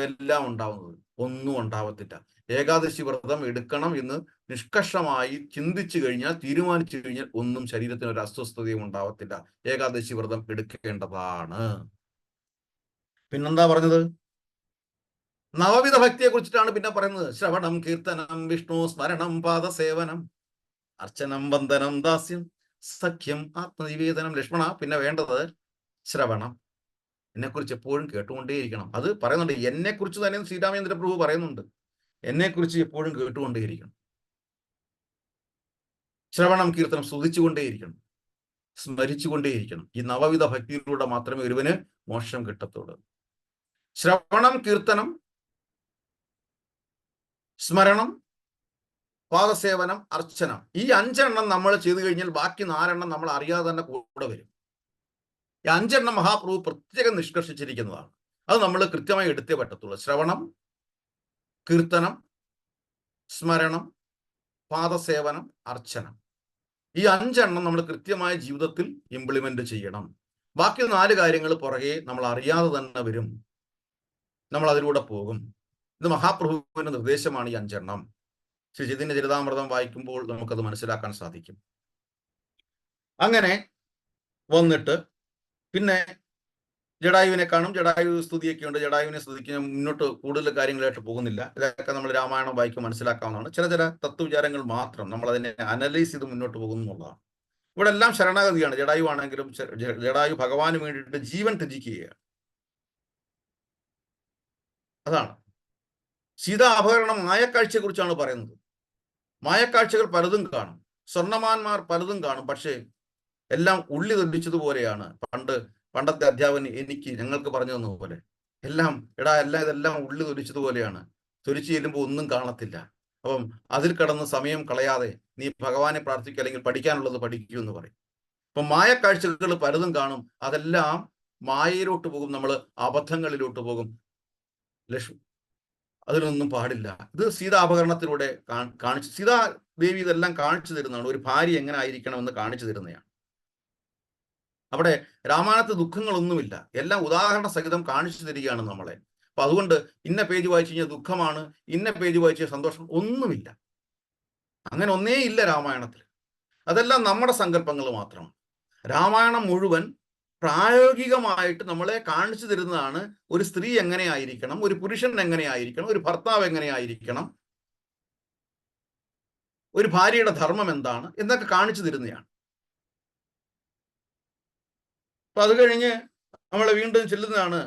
എല്ലാം ഉണ്ടാവുന്നത്. ഒന്നും ഉണ്ടാവത്തില്ല. ഏകാദശി വ്രതം എടുക്കണം എന്ന് നിഷ്കർഷമായി ചിന്തിച്ചു കഴിഞ്ഞാൽ, തീരുമാനിച്ചു കഴിഞ്ഞാൽ ഒന്നും ശരീരത്തിന് ഒരു അസ്വസ്ഥതയും ഉണ്ടാവത്തില്ല. ഏകാദശി വ്രതം എടുക്കേണ്ടതാണ്. പിന്നെന്താ പറഞ്ഞത്? നവവിധ ഭക്തിയെ കുറിച്ചിട്ടാണ് പിന്നെ പറയുന്നത്. ശ്രവണം, കീർത്തനം, വിഷ്ണു സ്മരണം, പാദസേവനം, അർച്ചനം, വന്ദനം, ദാസ്യം, സഖ്യം, ആത്മനിവേദനം. ലക്ഷ്മണ, പിന്നെ വേണ്ടത് ശ്രവണം. എന്നെക്കുറിച്ച് എപ്പോഴും കേട്ടുകൊണ്ടേയിരിക്കണം. അത് പറയുന്നുണ്ട്, എന്നെക്കുറിച്ച് തന്നെ ശ്രീരാമചന്ദ്ര പ്രഭു പറയുന്നുണ്ട്, എന്നെക്കുറിച്ച് എപ്പോഴും കേട്ടുകൊണ്ടേയിരിക്കണം. ശ്രവണം, കീർത്തനം, സ്തുതിച്ചുകൊണ്ടേയിരിക്കണം, സ്മരിച്ചുകൊണ്ടേയിരിക്കണം. ഈ നവവിധ ഭക്തിയിലൂടെ മാത്രമേ ഒരുവന് മോക്ഷം കിട്ടത്തുള്ളൂ. ശ്രവണം, കീർത്തനം, സ്മരണം, പാദസേവനം, അർച്ചനം. ഈ 5 നമ്മൾ ചെയ്തു കഴിഞ്ഞാൽ ബാക്കി 4 നമ്മൾ അറിയാതെ തന്നെ കൂടെ വരും. ഈ 5 മഹാപ്രഭു പ്രത്യേകം നിഷ്കർഷിച്ചിരിക്കുന്നതാണ്. അത് നമ്മൾ കൃത്യമായി എടുത്തേ പറ്റത്തുള്ളൂ. ശ്രവണം, കീർത്തനം, സ്മരണം, പാദസേവനം, അർച്ചനം. ഈ 5 നമ്മൾ കൃത്യമായ ജീവിതത്തിൽ ഇംപ്ലിമെന്റ് ചെയ്യണം. ബാക്കി 4 കാര്യങ്ങൾ പുറകെ നമ്മൾ അറിയാതെ തന്നെ വരും, നമ്മൾ അതിലൂടെ പോകും. ഇത് മഹാപ്രഭുവിന്റെ നിർദ്ദേശമാണ്. ഈ 5 ശ്രീ ചൈതന്യ ചരിതാമൃതം വായിക്കുമ്പോൾ നമുക്കത് മനസ്സിലാക്കാൻ സാധിക്കും. അങ്ങനെ വന്നിട്ട് പിന്നെ ജടായുവിനെ കാണും. ജടായു സ്തുതിയൊക്കെ ഉണ്ട്. ജടായുവിനെ സ്തുതിക്കാൻ മുന്നോട്ട് കൂടുതൽ കാര്യങ്ങളായിട്ട് പോകുന്നില്ല. ഇതൊക്കെ നമ്മൾ രാമായണം വായിക്കും മനസ്സിലാക്കാവുന്നതാണ്. ചില തത്വവിചാരങ്ങൾ മാത്രം നമ്മൾ അതിനെ അനലൈസ് ചെയ്ത് മുന്നോട്ട് പോകുന്നു എന്നുള്ളതാണ്. ഇവിടെ എല്ലാം ശരണാഗതിയാണ്. ജടായു ആണെങ്കിലും ജടായു ഭഗവാന് വേണ്ടിയിട്ട് ജീവൻ ത്യജിക്കുകയാണ്. അതാണ് സീതാ അപഹരണം മായക്കാഴ്ചയെ കുറിച്ചാണ് പറയുന്നത്. മായക്കാഴ്ചകൾ പലതും കാണും, സ്വർണ്ണമാന്മാർ പലതും കാണും, പക്ഷേ എല്ലാം ഉള്ളി തൊലിച്ചതുപോലെയാണ്. പണ്ടത്തെ അധ്യാപകൻ ഞങ്ങൾക്ക് പറഞ്ഞു തന്നതുപോലെ ഇതെല്ലാം ഉള്ളി തൊലിച്ചതുപോലെയാണ്. തൊലിച്ചു ചെല്ലുമ്പോൾ ഒന്നും കാണത്തില്ല. അപ്പം അതിൽ കടന്ന് സമയം കളയാതെ നീ ഭഗവാനെ പ്രാർത്ഥിക്കുക, അല്ലെങ്കിൽ പഠിക്കാനുള്ളത് പഠിക്കൂ എന്ന് പറയും. അപ്പം മായക്കാഴ്ചകൾ പലതും കാണും, അതെല്ലാം മായയിലോട്ട് പോകും, നമ്മൾ അബദ്ധങ്ങളിലോട്ട് പോകും. അതിനൊന്നും പാടില്ല. ഇത് സീതാ അപഹരണത്തിലൂടെ കാണിച്ചു, സീതാ ദേവി ഇതെല്ലാം കാണിച്ചു തരുന്നതാണ്. ഒരു ഭാര്യ എങ്ങനെ ആയിരിക്കണമെന്ന് കാണിച്ചു തരുന്നതാണ്. അവിടെ രാമായണത്ത് ദുഃഖങ്ങളൊന്നുമില്ല, എല്ലാം ഉദാഹരണ സഹിതം കാണിച്ചു തരികയാണ് നമ്മളെ. അപ്പൊ അതുകൊണ്ട് ഇന്ന പേജ് വായിച്ചു കഴിഞ്ഞാൽ ദുഃഖമാണ്, ഇന്ന പേജ് വായിച്ച സന്തോഷം, ഒന്നുമില്ല. അങ്ങനെ ഒന്നേ ഇല്ല രാമായണത്തിൽ. അതെല്ലാം നമ്മുടെ സങ്കല്പങ്ങൾ മാത്രമാണ്. രാമായണം മുഴുവൻ പ്രായോഗികമായിട്ട് നമ്മളെ കാണിച്ചു തരുന്നതാണ്. ഒരു സ്ത്രീ എങ്ങനെയായിരിക്കണം, ഒരു പുരുഷൻ എങ്ങനെയായിരിക്കണം, ഒരു ഭർത്താവ് എങ്ങനെയായിരിക്കണം, ഒരു ഭാര്യയുടെ ധർമ്മം എന്താണ് എന്നൊക്കെ കാണിച്ചു തരുന്നതാണ്. അപ്പൊ അത് കഴിഞ്ഞ് നമ്മളെ വീണ്ടും ചെല്ലുന്നതാണ്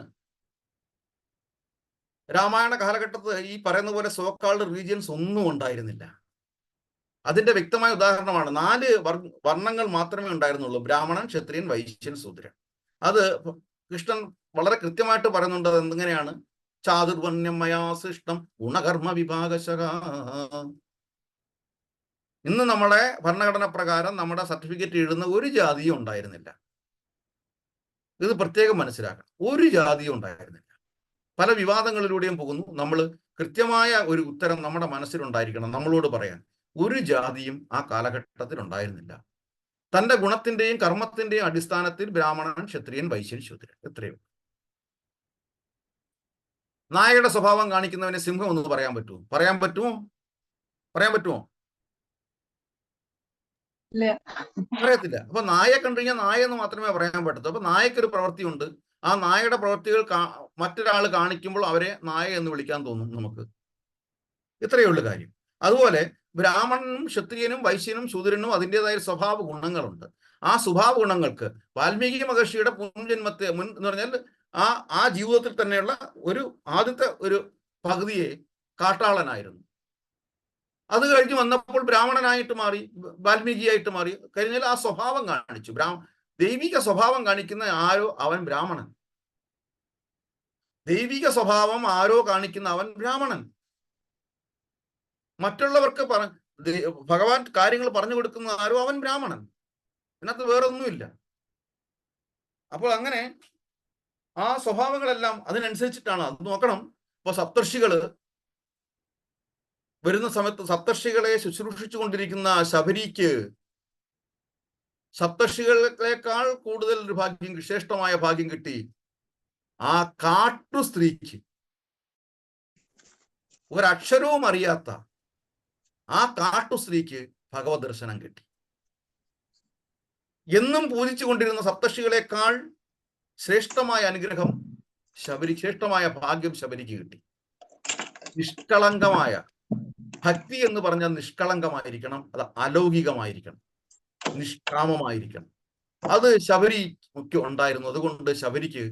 രാമായണ കാലഘട്ടത്ത് ഈ പറയുന്ന പോലെ സോക്കാൾഡ് റീജിയൻസ് ഒന്നും ഉണ്ടായിരുന്നില്ല. അതിന്റെ വ്യക്തമായ ഉദാഹരണമാണ് 4 വർണ്ണങ്ങൾ മാത്രമേ ഉണ്ടായിരുന്നുള്ളൂ: ബ്രാഹ്മണൻ, ക്ഷത്രിയൻ, വൈശ്യൻ, ശൂദ്രൻ. അത് കൃഷ്ണൻ വളരെ കൃത്യമായിട്ട് പറയുന്നുണ്ട്. എങ്ങനെയാണ്? ചാതുർവർണ്ണ്യം മയാ സൃഷ്ടം ഗുണകർമ്മ വിഭാഗശഃ. ഇന്ന് നമ്മുടെ ഭരണഘടന പ്രകാരം നമ്മുടെ സർട്ടിഫിക്കറ്റ് എഴുതുന്ന ഒരു ജാതിയും ഉണ്ടായിരുന്നില്ല. ഇത് പ്രത്യേകം മനസ്സിലാക്കണം. ഒരു ജാതിയും ഉണ്ടായിരുന്നില്ല. പല വിവാദങ്ങളിലൂടെയും പോകുന്നു. നമ്മൾ കൃത്യമായ ഒരു ഉത്തരം നമ്മുടെ മനസ്സിലുണ്ടായിരിക്കണം. നമ്മളോട് പറയാൻ ഒരു ജാതിയും ആ കാലഘട്ടത്തിൽ ഉണ്ടായിരുന്നില്ല. തന്റെ ഗുണത്തിന്റെയും കർമ്മത്തിന്റെയും അടിസ്ഥാനത്തിൽ ബ്രാഹ്മണൻ, ക്ഷത്രിയൻ, വൈശ്യൻ, ശൂദ്രൻ, എത്രയോ. നായയുടെ സ്വഭാവം കാണിക്കുന്നവനെ സിംഹം എന്ന് പറയാൻ പറ്റുമോ? പറയാൻ പറ്റുമോ? പറയത്തില്ല. അപ്പൊ നായയെ കണ്ടു കഴിഞ്ഞാൽ നായ എന്ന് മാത്രമേ പറയാൻ പറ്റൂ. അപ്പൊ നായക്കൊരു പ്രവൃത്തിയുണ്ട്. ആ നായയുടെ പ്രവൃത്തികൾ മറ്റൊരാൾ കാണിക്കുമ്പോൾ അവരെ നായ എന്ന് വിളിക്കാൻ തോന്നും നമുക്ക്. ഇത്രയേ ഉള്ളൂ കാര്യം. അതുപോലെ ബ്രാഹ്മണനും ക്ഷത്രിയനും വൈശ്യനും ശൂദ്രനും അതിൻ്റെതായ സ്വഭാവ ഗുണങ്ങളുണ്ട്. ആ സ്വഭാവ ഗുണങ്ങൾക്ക് വാൽമീകി മഹർഷിയുടെ മുൻജന്മത്തെ എന്ന് പറഞ്ഞാൽ ആ ജീവിതത്തിൽ തന്നെയുള്ള ആദ്യത്തെ ഒരു പകുതിയെ കാട്ടാളനായിരുന്നു. അത് കഴിഞ്ഞ് വന്നപ്പോൾ ബ്രാഹ്മണനായിട്ട് മാറി, വാൽമീകിയായിട്ട് മാറി. കഴിഞ്ഞാൽ ആ സ്വഭാവം കാണിച്ചു. ദൈവിക സ്വഭാവം കാണിക്കുന്ന ആരോ അവൻ ബ്രാഹ്മണൻ. ദൈവിക സ്വഭാവം ആരോ കാണിക്കുന്ന അവൻ ബ്രാഹ്മണൻ. മറ്റുള്ളവർക്ക് ഭഗവാൻ കാര്യങ്ങൾ പറഞ്ഞു കൊടുക്കുന്ന ആരോ അവൻ ബ്രാഹ്മണൻ. ഇതിനകത്ത് വേറെ ഒന്നുമില്ല. അപ്പോൾ അങ്ങനെ ആ സ്വഭാവങ്ങളെല്ലാം അതിനനുസരിച്ചിട്ടാണ്. അത് നോക്കണം. ഇപ്പൊ സപ്തർഷികള് വരുന്ന സമയത്ത് സപ്തർഷികളെ ശുശ്രൂഷിച്ചു കൊണ്ടിരിക്കുന്ന ശബരിക്ക് സപ്തർഷികളെക്കാൾ കൂടുതൽ ഒരു ഭാഗ്യം, ശ്രേഷ്ഠമായ ഭാഗ്യം കിട്ടി. ആ കാട്ടു സ്ത്രീക്ക്, ഒരക്ഷരവും അറിയാത്ത ആ കാട്ടു സ്ത്രീക്ക് ഭഗവത് ദർശനം കിട്ടി. എന്നും പൂജിച്ചു കൊണ്ടിരുന്ന സപ്തർഷികളെക്കാൾ ശ്രേഷ്ഠമായ അനുഗ്രഹം ശ്രേഷ്ഠമായ ഭാഗ്യം ശബരിക്ക് കിട്ടി. നിഷ്കളങ്കമായ ഭക്തി എന്ന് പറഞ്ഞാൽ നിഷ്കളങ്കമായിരിക്കണം, അത് അലൗകികമായിരിക്കണം, നിഷ്കാമമായിരിക്കണം. അത് ശബരിക്ക് ഉണ്ടായിരുന്നു. അതുകൊണ്ട് ശബരിക്ക്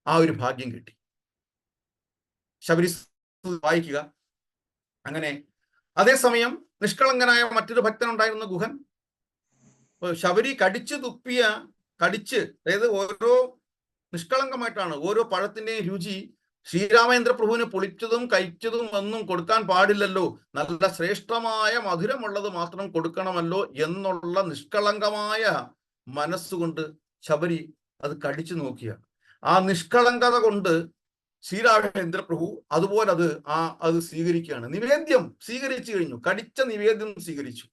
ആ ഒരു ഭാഗ്യം കിട്ടി. ശബരി വായിക്കുക. അങ്ങനെ അതേസമയം നിഷ്കളങ്കനായ മറ്റൊരു ഭക്തനുണ്ടായിരുന്ന ഗുഹൻ. ശബരി അതായത് ഓരോ നിഷ്കളങ്കമായിട്ടാണ്. ഓരോ പഴത്തിന്റെയും രുചി ശ്രീരാമചന്ദ്ര പ്രഭുവിന് പൊളിച്ചതും കഴിച്ചതും ഒന്നും കൊടുക്കാൻ പാടില്ലല്ലോ, നല്ല ശ്രേഷ്ഠമായ മധുരമുള്ളത് മാത്രം കൊടുക്കണമല്ലോ എന്നുള്ള നിഷ്കളങ്കമായ മനസ്സുകൊണ്ട് ശബരി അത് കടിച്ചു നോക്കിയ ആ നിഷ്കളങ്കത കൊണ്ട് ശ്രീരാമചന്ദ്ര പ്രഭു അതുപോലെ അത് സ്വീകരിക്കുകയാണ്. നിവേദ്യം സ്വീകരിച്ചു കഴിഞ്ഞു. കടിച്ച നിവേദ്യം സ്വീകരിച്ചു.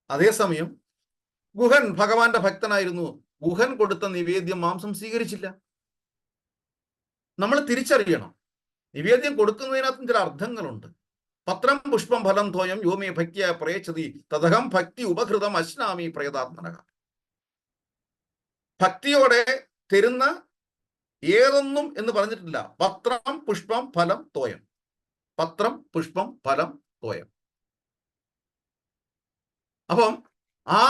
അതേസമയം ഗുഹൻ ഭഗവാന്റെ ഭക്തനായിരുന്നു. ഗുഹൻ കൊടുത്ത നിവേദ്യം മാംസം സ്വീകരിച്ചില്ല. നമ്മൾ തിരിച്ചറിയണം. നിവേദ്യം കൊടുക്കുന്നതിനകത്തും ചില അർത്ഥങ്ങളുണ്ട്. പത്രം പുഷ്പം ഫലം തോയം യോമേ ഭക്തിയ പ്രയച്ഛതി തദഹം ഭക്തി ഉപഹൃതം അശ്നാമി പ്രയതാത്മനഃ. ഭക്തിയോടെ തരുന്ന ഏതൊന്നും എന്ന് പറഞ്ഞിട്ടില്ല. പത്രം പുഷ്പം ഫലം തോയം. പത്രം പുഷ്പം ഫലം തോയം. അപ്പം ആ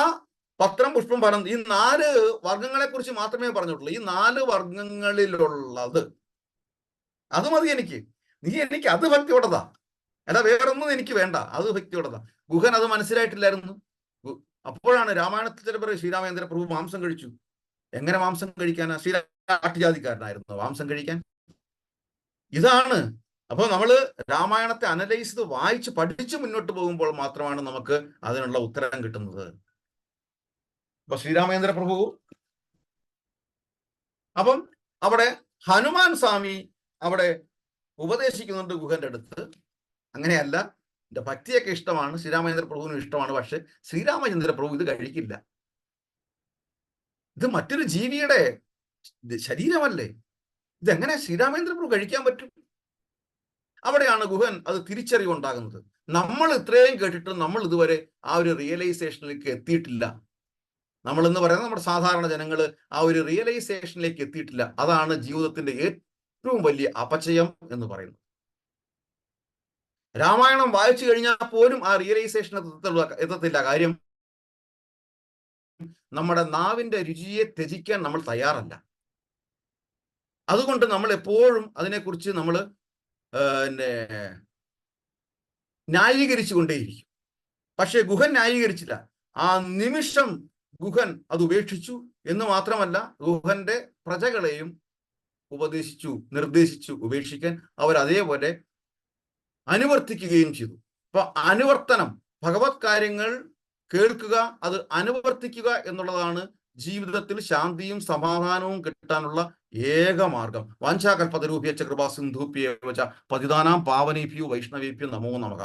പത്രം, പുഷ്പം, ഫലം, ഈ 4 വർഗങ്ങളെ കുറിച്ച് മാത്രമേ പറഞ്ഞിട്ടുള്ളൂ. ഈ 4 വർഗങ്ങളിലുള്ളത് അത് മതി എനിക്ക്. എനിക്ക് അത് ഭക്തിയോടതാ, അല്ല വേറൊന്നും എനിക്ക് വേണ്ട, അത് ഭക്തിയോടതാ. ഗുഹൻ അത് മനസ്സിലായിട്ടില്ലായിരുന്നു. അപ്പോഴാണ് രാമായണത്തിൽ ചില പറയും ശ്രീരാമചന്ദ്ര പ്രഭു മാംസം കഴിച്ചു. എങ്ങനെ മാംസം കഴിക്കാനാ? നാട്ടുജാതിക്കാരനായിരുന്നു മാംസം കഴിക്കാൻ. ഇതാണ്. അപ്പോൾ നമ്മൾ രാമായണത്തെ അനലൈസ് ചെയ്ത് വായിച്ച് പഠിച്ച് മുന്നോട്ട് പോകുമ്പോൾ മാത്രമാണ് നമുക്ക് അതിനുള്ള ഉത്തരം കിട്ടുന്നത്. അപ്പൊ ശ്രീരാമചന്ദ്ര പ്രഭു അപ്പം അവിടെ ഹനുമാൻ സ്വാമി അവിടെ ഉപദേശിക്കുന്നുണ്ട് ഗുഹന്റെ അടുത്ത്. അങ്ങനെയല്ല, എന്റെ ഭക്തിയൊക്കെ ഇഷ്ടമാണ്, ശ്രീരാമചന്ദ്ര പ്രഭുവിനും ഇഷ്ടമാണ്, പക്ഷെ ശ്രീരാമചന്ദ്ര പ്രഭു ഇത് കഴിക്കില്ല. ഇത് മറ്റൊരു ജീവിയുടെ ശരീരമല്ലേ, ഇതെങ്ങനെ ശ്രീരാമചന്ദ്ര പ്രഭു കഴിക്കാൻ പറ്റും? അവിടെയാണ് ഗുഹൻ അത് തിരിച്ചറിവുണ്ടാകുന്നത്. നമ്മൾ ഇത്രയും കേട്ടിട്ട് നമ്മൾ ഇതുവരെ ആ ഒരു റിയലൈസേഷനിലേക്ക് എത്തിയിട്ടില്ല. നമ്മൾ എന്ന് പറയുന്നത് നമ്മുടെ സാധാരണ ജനങ്ങൾ ആ ഒരു റിയലൈസേഷനിലേക്ക് എത്തിയിട്ടില്ല. അതാണ് ജീവിതത്തിന്റെ ഏറ്റവും വലിയ അപചയം എന്ന് പറയുന്നത്. രാമായണം വായിച്ചു കഴിഞ്ഞാൽ പോലും ആ റിയലൈസേഷൻ എത്തത്തില്ല. കാര്യം നമ്മുടെ നാവിന്റെ രുചിയെ ത്യജിക്കാൻ നമ്മൾ തയ്യാറല്ല. അതുകൊണ്ട് നമ്മൾ എപ്പോഴും അതിനെക്കുറിച്ച് നമ്മൾ ന്യായീകരിച്ചു കൊണ്ടേയിരിക്കും. പക്ഷെ ഗുഹൻ ന്യായീകരിച്ചില്ല. ആ നിമിഷം ഗുഹൻ അത് ഉപേക്ഷിച്ചു എന്ന് മാത്രമല്ല, ഗുഹന്റെ പ്രജകളെയും ഉപദേശിച്ചു, നിർദ്ദേശിച്ചു ഉപേക്ഷിക്കാൻ. അവർ അതേപോലെ അനുവർത്തിക്കുകയും ചെയ്തു. അപ്പൊ അനുവർത്തനം, ഭഗവത് കാര്യങ്ങൾ കേൾക്കുക, അത് അനുവർത്തിക്കുക എന്നുള്ളതാണ് ജീവിതത്തിൽ ശാന്തിയും സമാധാനവും കിട്ടാനുള്ള ഏക മാർഗം. വാഞ്ചാകൽപതരൂപ്യച്ച കൃപാ സിന്ധൂഭ്യേവ ച പതിതാനാം പാവനേഭ്യോ വൈഷ്ണവേഭ്യോ നമോ നമഃ.